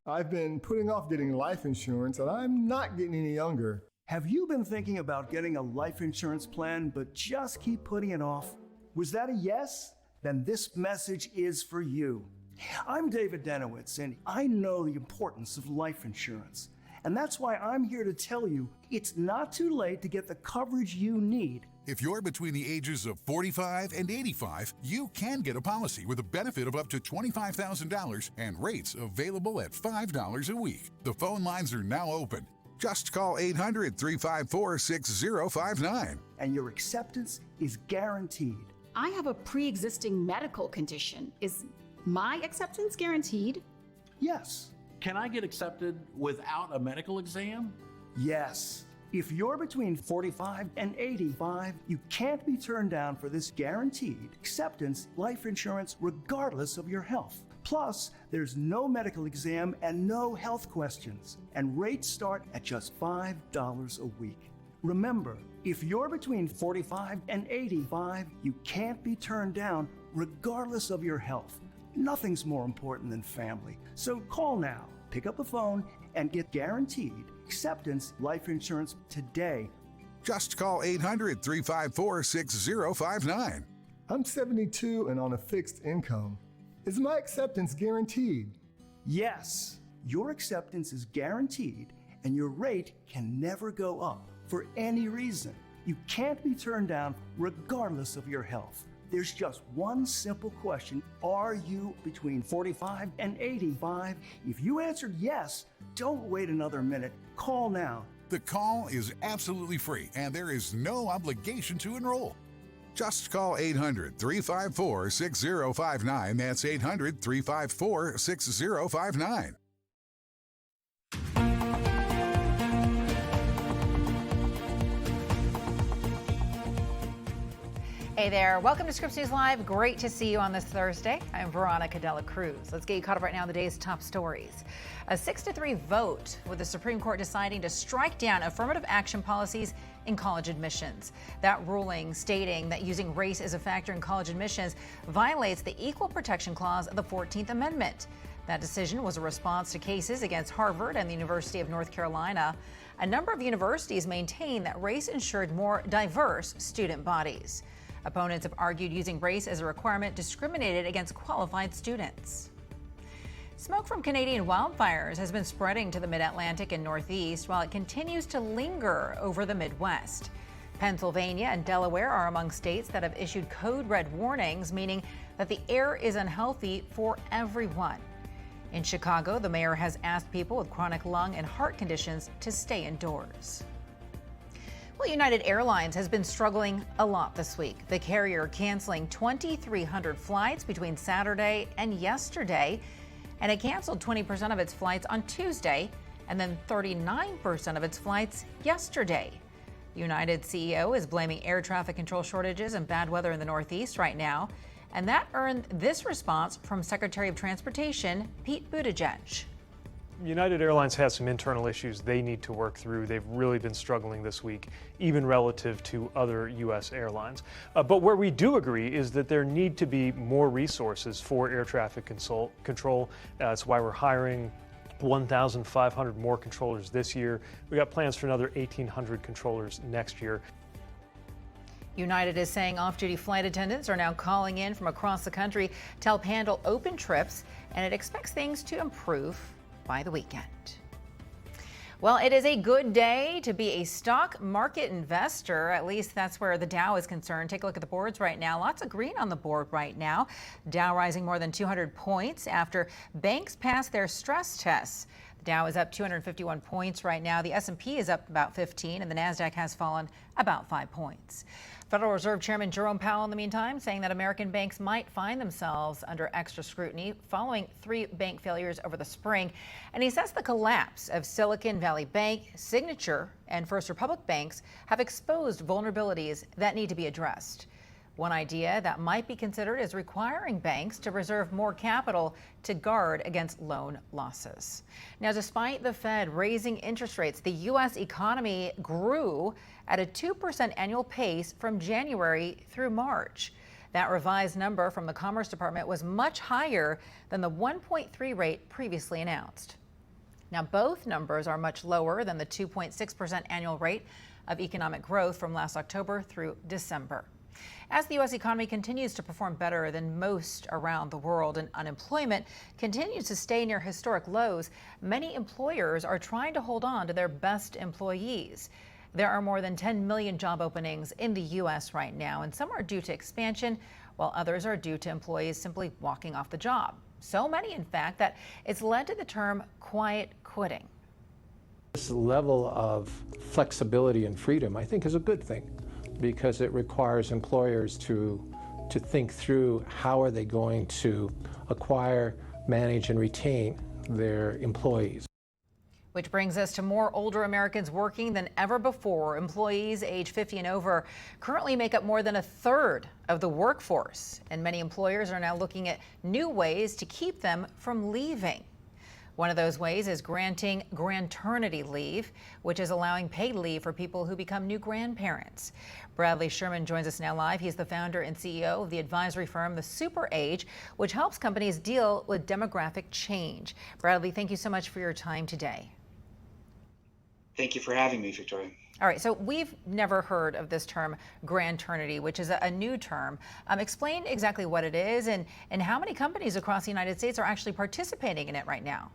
I've been putting off getting life insurance, and I'm not getting any younger. Have you been thinking about getting a life insurance plan but just keep putting it off? Was that a yes? Then this message is for you. I'm David Denowitz, and I know the importance of life insurance. And that's why I'm here to tell you it's not too late to get the coverage you need If you're between the ages of 45 and 85, you can get a policy with a benefit of up to $25,000 and rates available at $5 a week. The phone lines are now open. Just call 800-354-6059. And your acceptance is guaranteed. I have a pre-existing medical condition. Is my acceptance guaranteed? Yes. Can I get accepted without a medical exam? Yes. If you're between 45 and 85, you can't be turned down for this guaranteed acceptance life insurance regardless of your health. Plus, there's no medical exam and no health questions, and rates start at just $5 a week. Remember, if you're between 45 and 85, you can't be turned down regardless of your health. Nothing's more important than family. So call now, pick up the phone, and get guaranteed acceptance life insurance today. Just call 800-354-6059. I'm 72 and on a fixed income. Is my acceptance guaranteed? Yes, your acceptance is guaranteed and your rate can never go up for any reason. You can't be turned down regardless of your health. There's just one simple question. Are you between 45 and 85? If you answered yes, don't wait another minute. Call now. The call is absolutely free and there is no obligation to enroll. Just call 800-354-6059. That's 800-354-6059. Hey there, welcome to Scripps News Live. Great to see you on this Thursday. I'm Veronica De La Cruz. Let's get you caught up right now on the day's top stories. A 6-3 vote with the Supreme Court deciding to strike down affirmative action policies in college admissions. That ruling stating that using race as a factor in college admissions violates the Equal Protection Clause of the 14th Amendment. That decision was a response to cases against Harvard and the University of North Carolina. A number of universities maintain that race ensured more diverse student bodies. Opponents have argued using race as a requirement discriminated against qualified students. Smoke from Canadian wildfires has been spreading to the mid-Atlantic and Northeast while it continues to linger over the Midwest. Pennsylvania and Delaware are among states that have issued code red warnings, meaning that the air is unhealthy for everyone. In Chicago, the mayor has asked people with chronic lung and heart conditions to stay indoors. Well, United Airlines has been struggling a lot this week. The carrier canceling 2,300 flights between Saturday and yesterday, and it canceled 20% of its flights on Tuesday and then 39% of its flights yesterday. United CEO is blaming air traffic control shortages and bad weather in the Northeast right now, and that earned this response from Secretary of Transportation Pete Buttigieg. United Airlines has some internal issues they need to work through. They've really been struggling this week, even relative to other U.S. airlines. But where we do agree is that there need to be more resources for air traffic control. That's why we're hiring 1,500 more controllers this year. We got plans for another 1,800 controllers next year. United is saying off-duty flight attendants are now calling in from across the country to help handle open trips, and it expects things to improve by the weekend. Well, it is a good day to be a stock market investor. At least that's where the Dow is concerned. Take a look at the boards right now. Lots of green on the board right now. Dow rising more than 200 points after banks passed their stress tests. The Dow is up 251 points right now. The S&P is up about 15, and the Nasdaq has fallen about 5 points. Federal Reserve Chairman Jerome Powell, in the meantime, saying that American banks might find themselves under extra scrutiny following 3 bank failures over the spring. And he says the collapse of Silicon Valley Bank, Signature, and First Republic banks have exposed vulnerabilities that need to be addressed. One idea that might be considered is requiring banks to reserve more capital to guard against loan losses. Now, despite the Fed raising interest rates, the U.S. economy grew at a 2% annual pace from January through March. That revised number from the Commerce Department was much higher than the 1.3 rate previously announced. Now, both numbers are much lower than the 2.6% annual rate of economic growth from last October through December. As the U.S. economy continues to perform better than most around the world and unemployment continues to stay near historic lows, many employers are trying to hold on to their best employees. There are more than 10 million job openings in the U.S. right now, and some are due to expansion, while others are due to employees simply walking off the job. So many, in fact, that it's led to the term quiet quitting. This level of flexibility and freedom, I think, is a good thing because it requires employers to think through how are they going to acquire, manage, and retain their employees. Which brings us to more older Americans working than ever before. Employees age 50 and over currently make up more than a third of the workforce, and many employers are now looking at new ways to keep them from leaving. One of those ways is granting granternity leave, which is allowing paid leave for people who become new grandparents. Bradley Sherman joins us now live. He's the founder and CEO of the advisory firm, The Super Age, which helps companies deal with demographic change. Bradley, thank you so much for your time today. Thank you for having me, Victoria. All right, so we've never heard of this term granternity, which is a new term. Explain exactly what it is and how many companies across the United States are actually participating in it right now.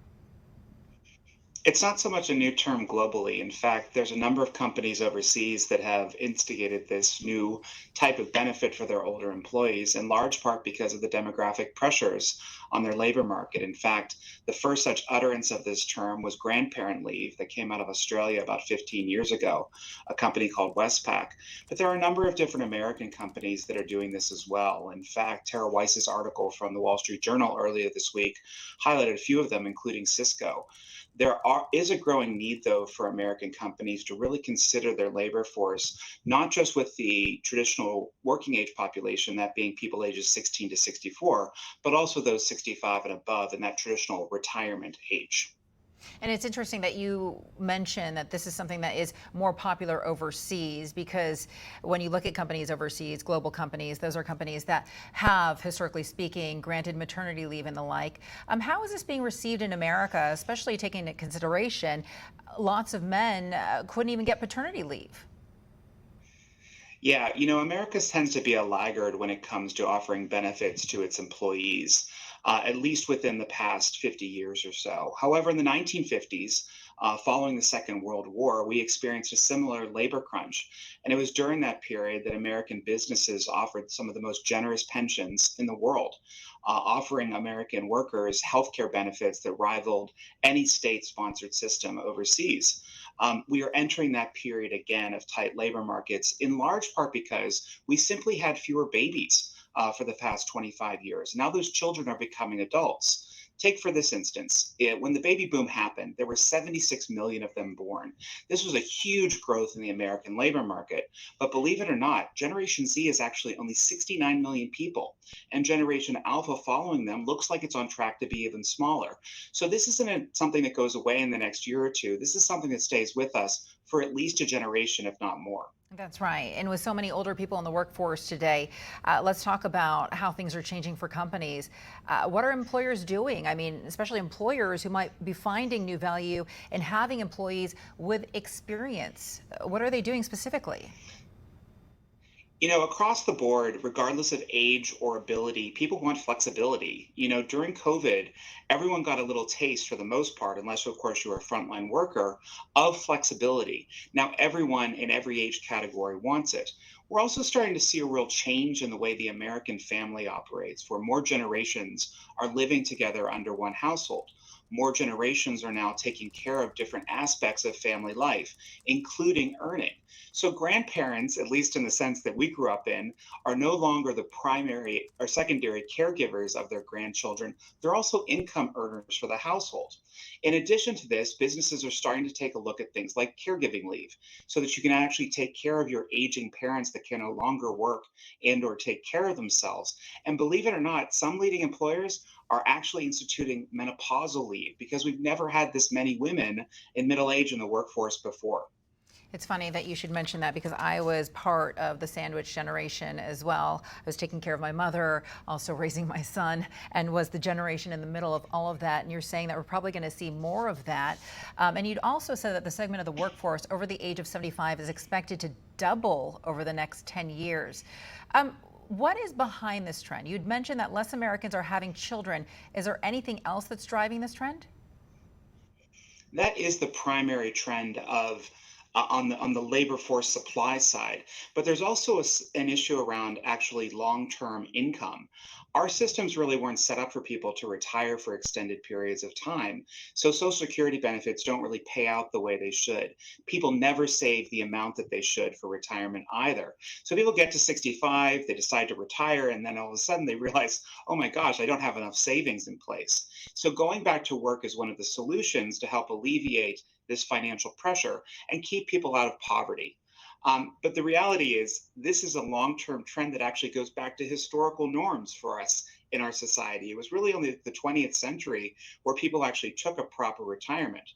It's not so much a new term globally. In fact, there's a number of companies overseas that have instigated this new type of benefit for their older employees, in large part because of the demographic pressures on their labor market. In fact, the first such utterance of this term was grandparent leave that came out of Australia about 15 years ago, a company called Westpac. But there are a number of different American companies that are doing this as well. In fact, Tara Weiss's article from the Wall Street Journal earlier this week highlighted a few of them, including Cisco. There is a growing need, though, for American companies to really consider their labor force, not just with the traditional working age population, that being people ages 16 to 64, but also those 65 and above in that traditional retirement age. And it's interesting that you mention that this is something that is more popular overseas, because when you look at companies overseas, global companies, those are companies that have, historically speaking, granted maternity leave and the like. How is this being received in America, especially taking into consideration lots of men couldn't even get paternity leave? Yeah, America tends to be a laggard when it comes to offering benefits to its employees, at least within the past 50 years or so. However, in the 1950s, following the Second World War, we experienced a similar labor crunch. And it was during that period that American businesses offered some of the most generous pensions in the world, offering American workers healthcare benefits that rivaled any state-sponsored system overseas. We are entering that period again of tight labor markets, in large part because we simply had fewer babies for the past 25 years. Now those children are becoming adults. Take for this instance, when the baby boom happened, there were 76 million of them born. This was a huge growth in the American labor market. But believe it or not, Generation Z is actually only 69 million people. And Generation Alpha following them looks like it's on track to be even smaller. So this isn't something that goes away in the next year or two. This is something that stays with us for at least a generation, if not more. That's right. And with so many older people in the workforce today, let's talk about how things are changing for companies. What are employers doing? I mean, especially employers who might be finding new value in having employees with experience. What are they doing specifically? Across the board, regardless of age or ability, people want flexibility. During COVID, everyone got a little taste, for the most part, unless, of course, you're a frontline worker, of flexibility. Now, everyone in every age category wants it. We're also starting to see a real change in the way the American family operates, where more generations are living together under one household. More generations are now taking care of different aspects of family life, including earning. So grandparents, at least in the sense that we grew up in, are no longer the primary or secondary caregivers of their grandchildren. They're also income earners for the household. In addition to this, businesses are starting to take a look at things like caregiving leave, so that you can actually take care of your aging parents that can no longer work and or take care of themselves. And believe it or not, some leading employers are actually instituting menopausal leave, because we've never had this many women in middle age in the workforce before. It's funny that you should mention that, because I was part of the sandwich generation as well. I was taking care of my mother, also raising my son, and was the generation in the middle of all of that. And you're saying that we're probably going to see more of that. And you'd also said that the segment of the workforce over the age of 75 is expected to double over the next 10 years. What is behind this trend? You'd mentioned that less Americans are having children. Is there anything else that's driving this trend? That is the primary trend of on the labor force supply side. But there's also an issue around actually long-term income. Our systems really weren't set up for people to retire for extended periods of time. So Social Security benefits don't really pay out the way they should. People never save the amount that they should for retirement either. So people get to 65, they decide to retire, and then all of a sudden they realize, oh my gosh, I don't have enough savings in place. So going back to work is one of the solutions to help alleviate this financial pressure and keep people out of poverty. But the reality is, this is a long-term trend that actually goes back to historical norms for us in our society. It was really only the 20th century where people actually took a proper retirement.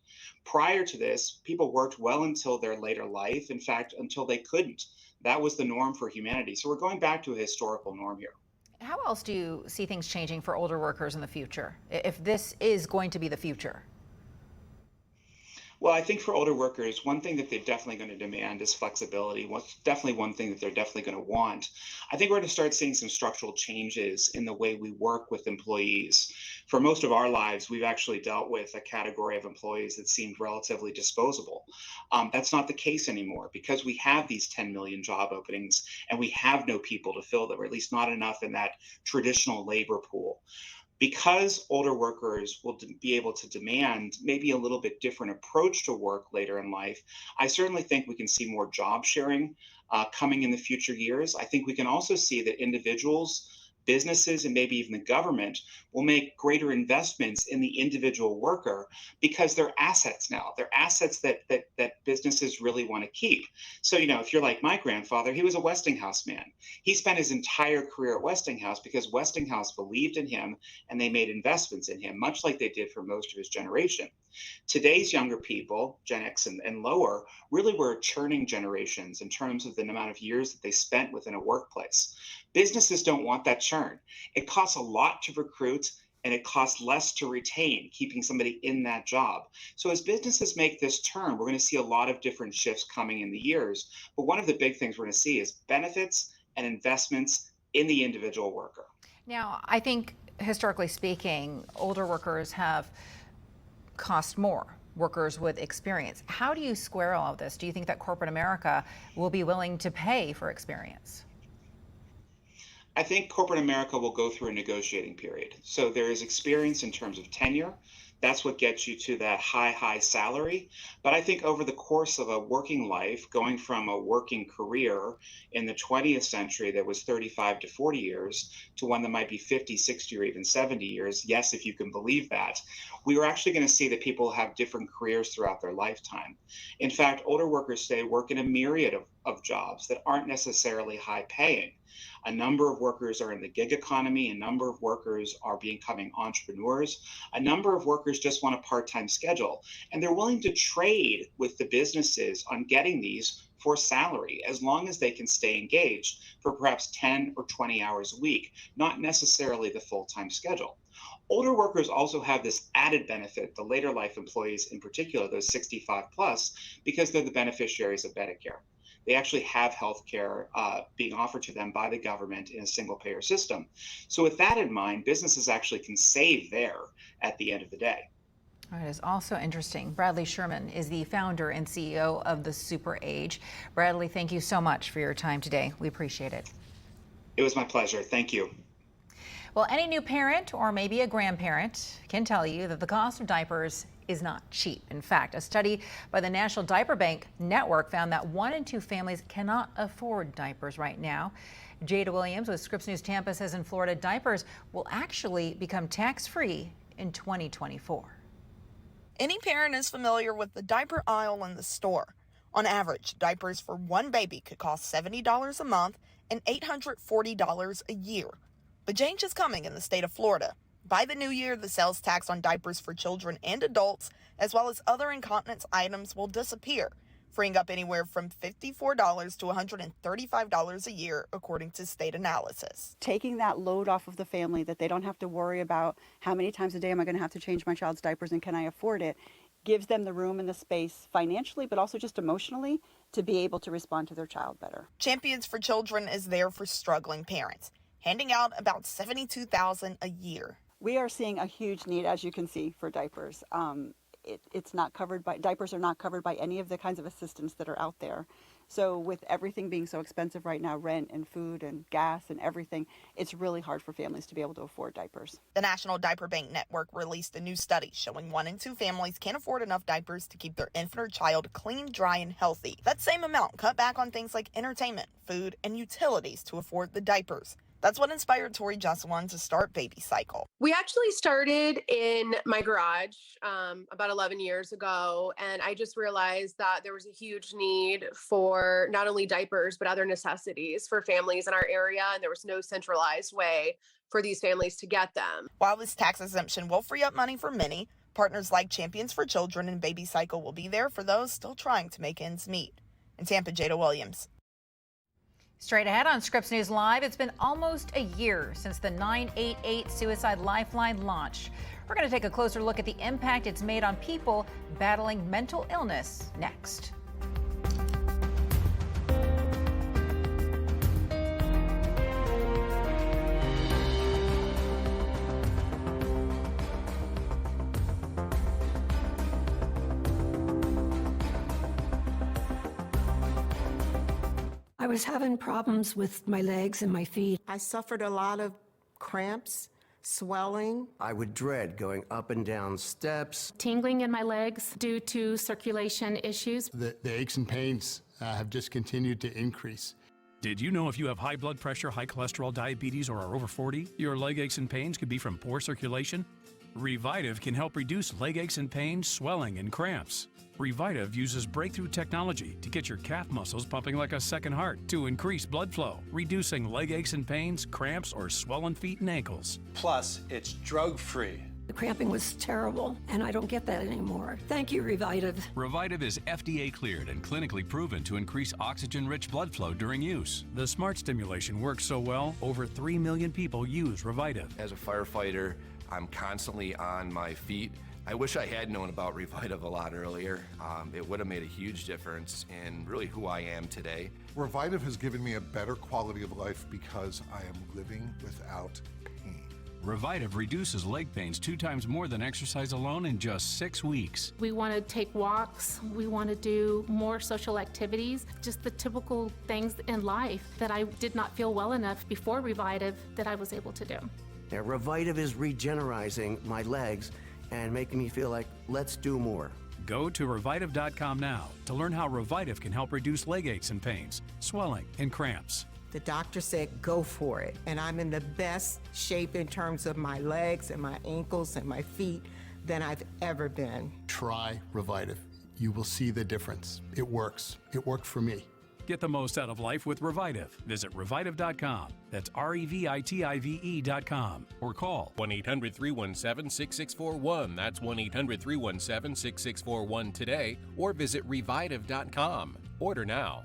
Prior to this, people worked well until their later life, in fact, until they couldn't. That was the norm for humanity. So we're going back to a historical norm here. How else do you see things changing for older workers in the future, if this is going to be the future? Well, I think for older workers, one thing that they're definitely going to demand is flexibility. What's definitely one thing that they're definitely going to want. I think we're going to start seeing some structural changes in the way we work with employees. For most of our lives, we've actually dealt with a category of employees that seemed relatively disposable. That's not the case anymore because we have these 10 million job openings and we have no people to fill them, or at least not enough in that traditional labor pool. Because older workers will be able to demand maybe a little bit different approach to work later in life, I certainly think we can see more job sharing coming in the future years. I think we can also see that individuals, businesses, and maybe even the government will make greater investments in the individual worker because they're assets now. They're assets that businesses really want to keep. So, if you're like my grandfather, he was a Westinghouse man. He spent his entire career at Westinghouse because Westinghouse believed in him and they made investments in him, much like they did for most of his generation. Today's younger people, Gen X and lower, really were churning generations in terms of the amount of years that they spent within a workplace. Businesses don't want that churn. It costs a lot to recruit and it costs less to retain, keeping somebody in that job. So as businesses make this turn, we're going to see a lot of different shifts coming in the years. But one of the big things we're going to see is benefits and investments in the individual worker. Now, I think historically speaking, older workers have cost more, workers with experience. How do you square all of this? Do you think that corporate America will be willing to pay for experience? I think corporate America will go through a negotiating period. So there is experience in terms of tenure. That's what gets you to that high salary. But I think over the course of a working life, going from a working career in the 20th century that was 35 to 40 years to one that might be 50, 60, or even 70 years, yes, if you can believe that, we are actually going to see that people have different careers throughout their lifetime. In fact, older workers today work in a myriad of jobs that aren't necessarily high paying. A number of workers are in the gig economy. A number of workers are becoming entrepreneurs. A number of workers just want a part-time schedule. And they're willing to trade with the businesses on getting these for salary, as long as they can stay engaged for perhaps 10 or 20 hours a week, not necessarily the full-time schedule. Older workers also have this added benefit, the later life employees in particular, those 65 plus, because they're the beneficiaries of Medicare. They actually have health care being offered to them by the government in a single payer system. So with that in mind, businesses actually can save there at the end of the day. All right, it's also interesting. Bradley Sherman is the founder and CEO of the Super Age. Bradley, thank you so much for your time today. We appreciate it. It was my pleasure. Thank you. Well, any new parent or maybe a grandparent can tell you that the cost of diapers is not cheap. In fact, a study by the National Diaper Bank Network found that 1 in 2 families cannot afford diapers right now. Jada Williams with Scripps News Tampa says in Florida, diapers will actually become tax-free in 2024. Any parent is familiar with the diaper aisle in the store. On average, diapers for one baby could cost $70 a month and $840 a year. But change is coming in the state of Florida. By the new year, the sales tax on diapers for children and adults, as well as other incontinence items, will disappear, freeing up anywhere from $54 to $135 a year, according to state analysis. Taking that load off of the family, that they don't have to worry about how many times a day am I going to have to change my child's diapers and can I afford it, gives them the room and the space financially, but also just emotionally, to be able to respond to their child better. Champions for Children is there for struggling parents, handing out about $72,000 a year. We are seeing a huge need, as you can see, for diapers. it's not covered by, diapers are not covered by any of the kinds of assistance that are out there. So with everything being so expensive right now, rent and food and gas and everything, it's really hard for families to be able to afford diapers. The National Diaper Bank Network released a new study showing 1 in 2 families can't afford enough diapers to keep their infant or child clean, dry, and healthy. That same amount cut back on things like entertainment, food, and utilities to afford the diapers. That's what inspired Tori Jesselon to start Baby Cycle. We actually started in my garage about 11 years ago, and I just realized that there was a huge need for not only diapers, but other necessities for families in our area, and there was no centralized way for these families to get them. While this tax exemption will free up money for many, partners like Champions for Children and Baby Cycle will be there for those still trying to make ends meet. In Tampa, Jada Williams. Straight ahead on Scripps News Live, it's been almost a year since the 988 Suicide Lifeline launched. We're going to take a closer look at the impact it's made on people battling mental illness next. I was having problems with my legs and my feet. I suffered a lot of cramps, swelling. I would dread going up and down steps. Tingling in my legs due to circulation issues. The aches and pains have just continued to increase. Did you know if you have high blood pressure, high cholesterol, diabetes, or are over 40, your leg aches and pains could be from poor circulation? Revitive can help reduce leg aches and pains, swelling, and cramps. Revitive uses breakthrough technology to get your calf muscles pumping like a second heart to increase blood flow, reducing leg aches and pains, cramps, or swollen feet and ankles. Plus, it's drug-free. The cramping was terrible, and I don't get that anymore. Thank you, Revitive. Revitive is FDA cleared and clinically proven to increase oxygen-rich blood flow during use. The smart stimulation works so well, over 3 million people use Revitive. As a firefighter, I'm constantly on my feet. I wish I had known about Revitive a lot earlier. It would have made a huge difference in really who I am today. Revitive has given me a better quality of life because I am living without pain. Revitive reduces leg pains 2 times more than exercise alone in just 6 weeks. We want to take walks. We want to do more social activities, just the typical things in life that I did not feel well enough before Revitive that I was able to do. Now, Revitive is regenerizing my legs and making me feel like, let's do more. Go to Revitive.com now to learn how Revitive can help reduce leg aches and pains, swelling, and cramps. The doctor said, go for it. And I'm in the best shape in terms of my legs and my ankles and my feet than I've ever been. Try Revitive. You will see the difference. It works. It worked for me. Get the most out of life with Revitive. Visit Revitive.com. That's REVITIVE.com. Or call 1-800-317-6641. That's 1-800-317-6641 today. Or visit Revitive.com. Order now.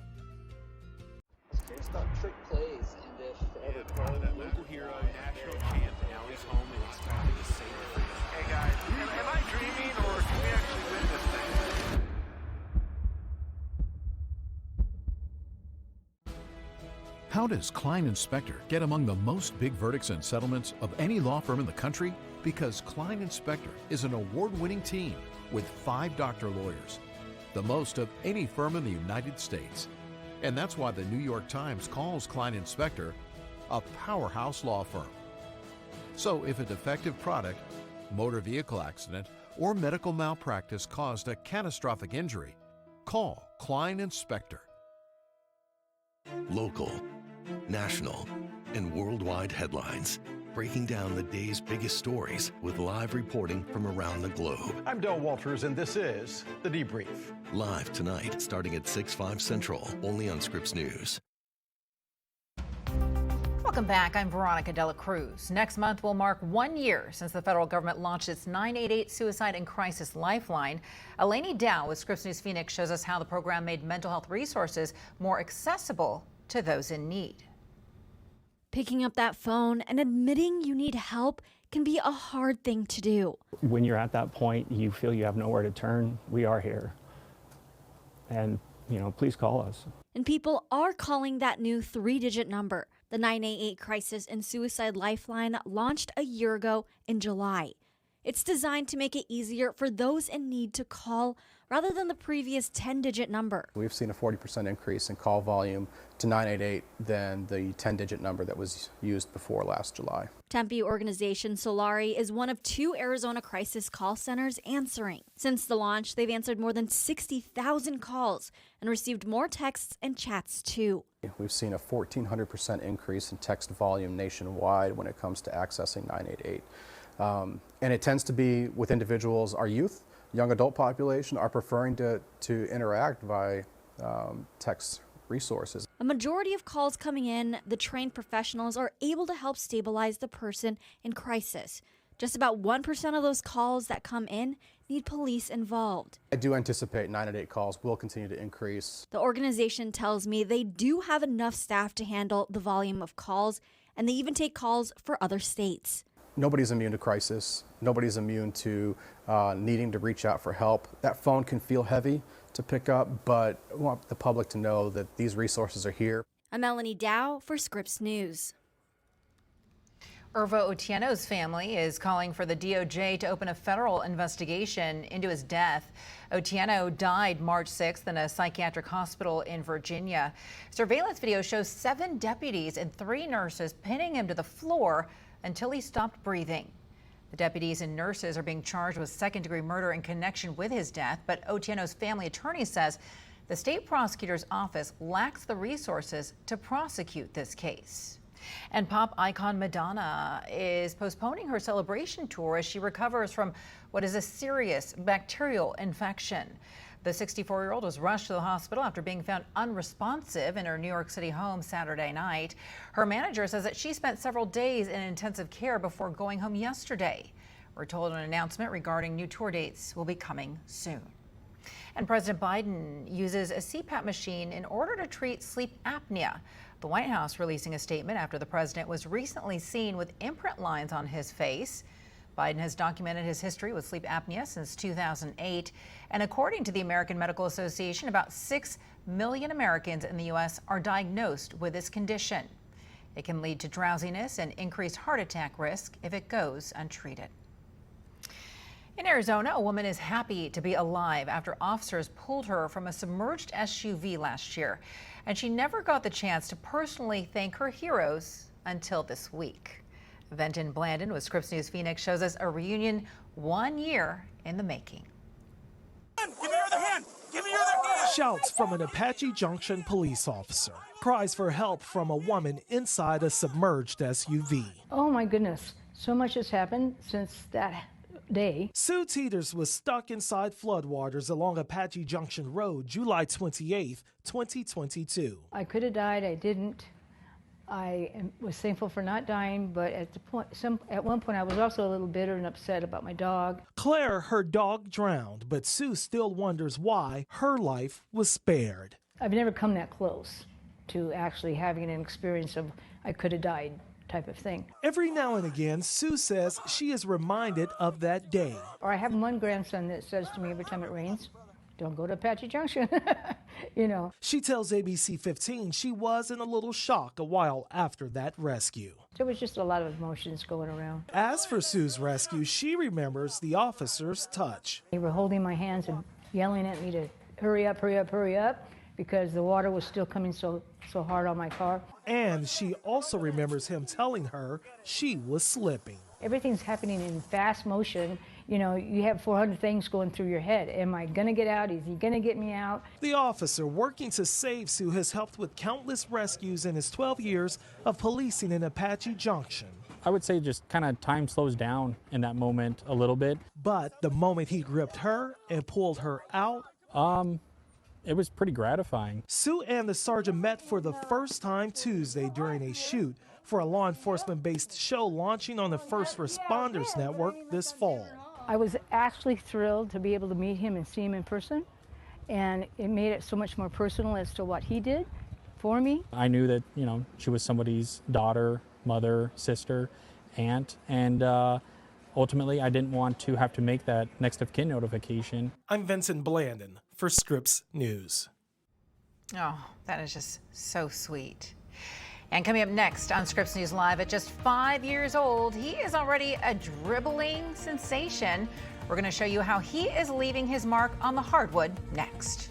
Here's the trick plays, and if ever Local hero, national champ, now he's home and he's trying to save it. Hey guys, am I dreaming or can we actually win this thing? How does Klein Inspector get among the most big verdicts and settlements of any law firm in the country? Because Klein Inspector is an award-winning team with 5 doctor lawyers, the most of any firm in the United States. And that's why the New York Times calls Klein Inspector a powerhouse law firm. So if a defective product, motor vehicle accident, or medical malpractice caused a catastrophic injury, call Klein Inspector. Local, national, and worldwide headlines, breaking down the day's biggest stories with live reporting from around the globe. I'm Del Walters, and this is The Debrief. Live tonight, starting at 6/5 Central, only on Scripps News. Welcome back. I'm Veronica De La Cruz. Next month will mark 1 year since the federal government launched its 988 Suicide and Crisis Lifeline. Eleni Dow with Scripps News Phoenix shows us how the program made mental health resources more accessible to those in need. Picking up that phone and admitting you need help can be a hard thing to do. When you're at that point, you feel you have nowhere to turn. We are here. And, please call us. And people are calling that new 3-digit number. The 988 Crisis and Suicide Lifeline launched a year ago in July. It's designed to make it easier for those in need to call rather than the previous 10-digit number. We've seen a 40% increase in call volume to 988 than the 10-digit number that was used before last July. Tempe organization Solari is one of 2 Arizona crisis call centers answering. Since the launch, they've answered more than 60,000 calls and received more texts and chats too. We've seen a 1,400% increase in text volume nationwide when it comes to accessing 988. And it tends to be with individuals, our youth, young adult population are preferring to interact by text resources. A majority of calls coming in, the trained professionals are able to help stabilize the person in crisis. Just about 1% of those calls that come in need police involved. I do anticipate 988 calls will continue to increase. The organization tells me they do have enough staff to handle the volume of calls, and they even take calls for other states. Nobody's immune to crisis. Nobody's immune to needing to reach out for help. That phone can feel heavy to pick up, but I want the public to know that these resources are here. I'm Melanie Dow for Scripps News. Irvo Otieno's family is calling for the DOJ to open a federal investigation into his death. Otieno died March 6th in a psychiatric hospital in Virginia. Surveillance video shows 7 deputies and 3 nurses pinning him to the floor until he stopped breathing. The deputies and nurses are being charged with second-degree murder in connection with his death, but Otieno's family attorney says the state prosecutor's office lacks the resources to prosecute this case. And pop icon Madonna is postponing her celebration tour as she recovers from what is a serious bacterial infection. The 64-year-old was rushed to the hospital after being found unresponsive in her New York City home Saturday night. Her manager says that she spent several days in intensive care before going home yesterday. We're told an announcement regarding new tour dates will be coming soon. And President Biden uses a CPAP machine in order to treat sleep apnea. The White House releasing a statement after the president was recently seen with imprint lines on his face. Biden has documented his history with sleep apnea since 2008. And according to the American Medical Association, about 6 million Americans in the U.S. are diagnosed with this condition. It can lead to drowsiness and increased heart attack risk if it goes untreated. In Arizona, a woman is happy to be alive after officers pulled her from a submerged SUV last year. And she never got the chance to personally thank her heroes until this week. Venton Blandon with Scripps News Phoenix shows us a reunion 1 year in the making. Give me your other hand! Give me your other hand! Shouts from an Apache Junction police officer. Cries for help from a woman inside a submerged SUV. Oh my goodness, so much has happened since that day. Sue Teeters was stuck inside floodwaters along Apache Junction Road July 28th, 2022. I could have died, I didn't. Was thankful for not dying, but at one point I was also a little bitter and upset about my dog. Claire, her dog, drowned, but Sue still wonders why her life was spared. I've never come that close to actually having an experience of I could have died type of thing. Every now and again, Sue says she is reminded of that day. Or I have one grandson that says to me every time it rains, don't go to Apache Junction, you know. She tells ABC 15 she was in a little shock a while after that rescue. There was just a lot of emotions going around. As for Sue's rescue, she remembers the officer's touch. They were holding my hands and yelling at me to hurry up, hurry up, hurry up, because the water was still coming so hard on my car. And she also remembers him telling her she was slipping. Everything's happening in fast motion. You know, you have 400 things going through your head. Am I going to get out? Is he going to get me out? The officer working to save Sue has helped with countless rescues in his 12 years of policing in Apache Junction. I would say just kind of time slows down in that moment a little bit. But the moment he gripped her and pulled her out, it was pretty gratifying. Sue and the sergeant met for the first time Tuesday during a shoot for a law enforcement-based show launching on the First Responders Network this fall. I was actually thrilled to be able to meet him and see him in person, and it made it so much more personal as to what he did for me. I knew that, you know, she was somebody's daughter, mother, sister, aunt, and ultimately I didn't want to have to make that next of kin notification. I'm Vincent Blandon for Scripps News. Oh, that is just so sweet. And coming up next on Scripps News Live, at just 5 years old, he is already a dribbling sensation. We're going to show you how he is leaving his mark on the hardwood next.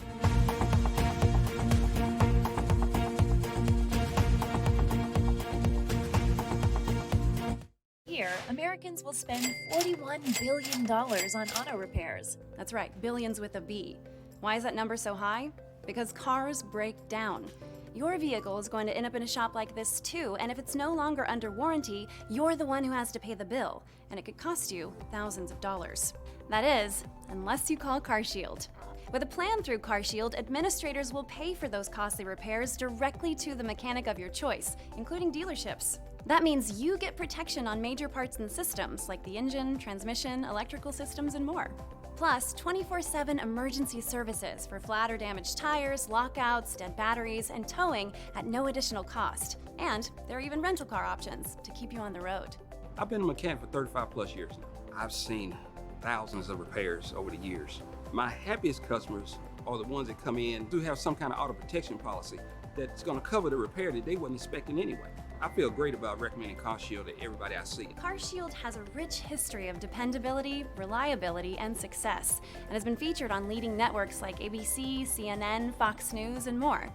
Year, Americans will spend $41 billion on auto repairs. That's right, billions with a B. Why is that number so high? Because cars break down. Your vehicle is going to end up in a shop like this too, and if it's no longer under warranty, you're the one who has to pay the bill, and it could cost you thousands of dollars. That is, unless you call CarShield. With a plan through CarShield, administrators will pay for those costly repairs directly to the mechanic of your choice, including dealerships. That means you get protection on major parts and systems like the engine, transmission, electrical systems, and more. Plus, 24/7 emergency services for flat or damaged tires, lockouts, dead batteries, and towing at no additional cost. And there are even rental car options to keep you on the road. I've been a mechanic for 35 plus years now. I've seen thousands of repairs over the years. My happiest customers are the ones that come in who have some kind of auto protection policy that's going to cover the repair that they wasn't expecting anyway. I feel great about recommending CarShield to everybody I see. CarShield has a rich history of dependability, reliability, and success, and has been featured on leading networks like ABC, CNN, Fox News, and more.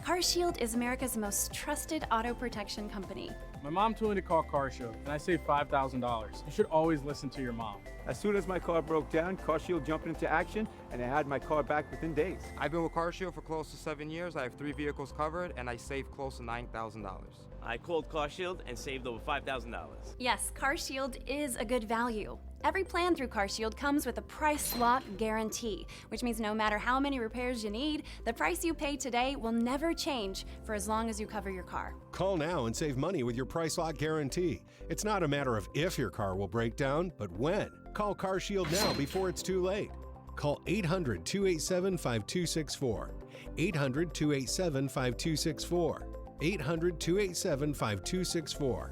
CarShield is America's most trusted auto protection company. My mom told me to call CarShield, and I saved $5,000. You should always listen to your mom. As soon as my car broke down, CarShield jumped into action, and I had my car back within days. I've been with CarShield for close to 7 years. I have 3 vehicles covered, and I saved close to $9,000. I called CarShield and saved over $5,000. Yes, CarShield is a good value. Every plan through CarShield comes with a price lock guarantee, which means no matter how many repairs you need, the price you pay today will never change for as long as you cover your car. Call now and save money with your price lock guarantee. It's not a matter of if your car will break down, but when. Call CarShield now before it's too late. Call 800-287-5264. 800-287-5264. 800-287-5264.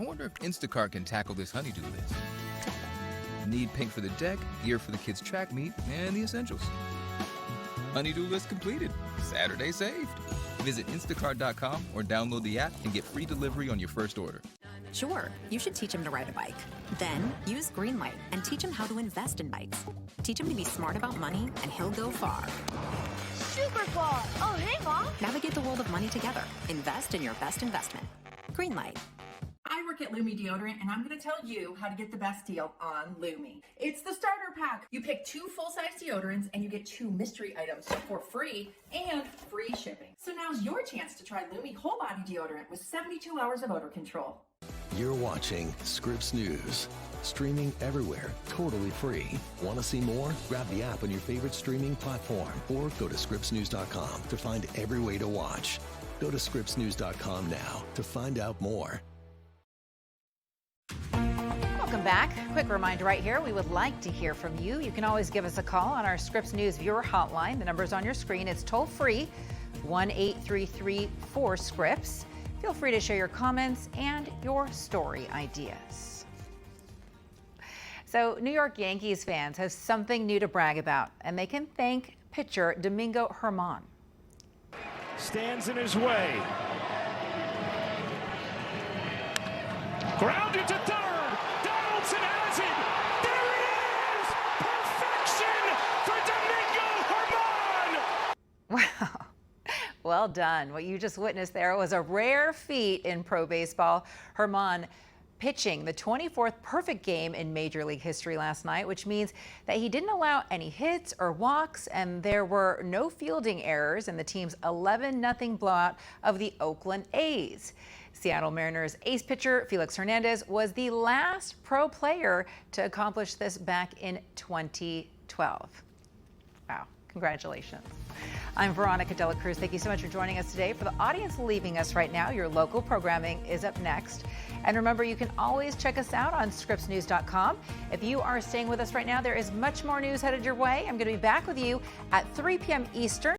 I wonder if Instacart can tackle this honeydew list. Need paint for the deck, gear for the kids' track meet, and the essentials. Honeydew list completed. Saturday saved. Visit instacart.com or download the app and get free delivery on your first order. Sure, you should teach him to ride a bike. Then use Greenlight and teach him how to invest in bikes. Teach him to be smart about money and he'll go far. Super far! Oh, hey, Mom! Navigate the world of money together. Invest in your best investment. Greenlight. I work at Lumi Deodorant, and I'm going to tell you how to get the best deal on Lumi. It's the starter pack. You pick 2 full-size deodorants, and you get 2 mystery items for free and free shipping. So now's your chance to try Lumi Whole Body Deodorant with 72 hours of odor control. You're watching Scripps News, streaming everywhere, totally free. Want to see more? Grab the app on your favorite streaming platform or go to scripsnews.com to find every way to watch. Go to scripsnews.com now to find out more. Welcome back. Quick reminder right here, we would like to hear from you. You can always give us a call on our Scripps News viewer hotline. The number's on your screen. It's toll free, 1-833-4-SCRIPPS. Feel free to share your comments and your story ideas. So New York Yankees fans have something new to brag about, and they can thank pitcher Domingo Germán. Stands in his way. Grounded to third. Donaldson has it. There it is. Perfection for Domingo Germán. Wow. Well done. What you just witnessed there was a rare feat in pro baseball. Germán pitching the 24th perfect game in Major League history last night, which means that he didn't allow any hits or walks, and there were no fielding errors in the team's 11-0 blowout of the Oakland A's. Seattle Mariners ace pitcher Felix Hernandez was the last pro player to accomplish this back in 2012. Wow, congratulations. I'm Veronica De La Cruz. Thank you so much for joining us today. For the audience leaving us right now, your local programming is up next. And remember, you can always check us out on scripsnews.com. If you are staying with us right now, there is much more news headed your way. I'm going to be back with you at 3 p.m. Eastern.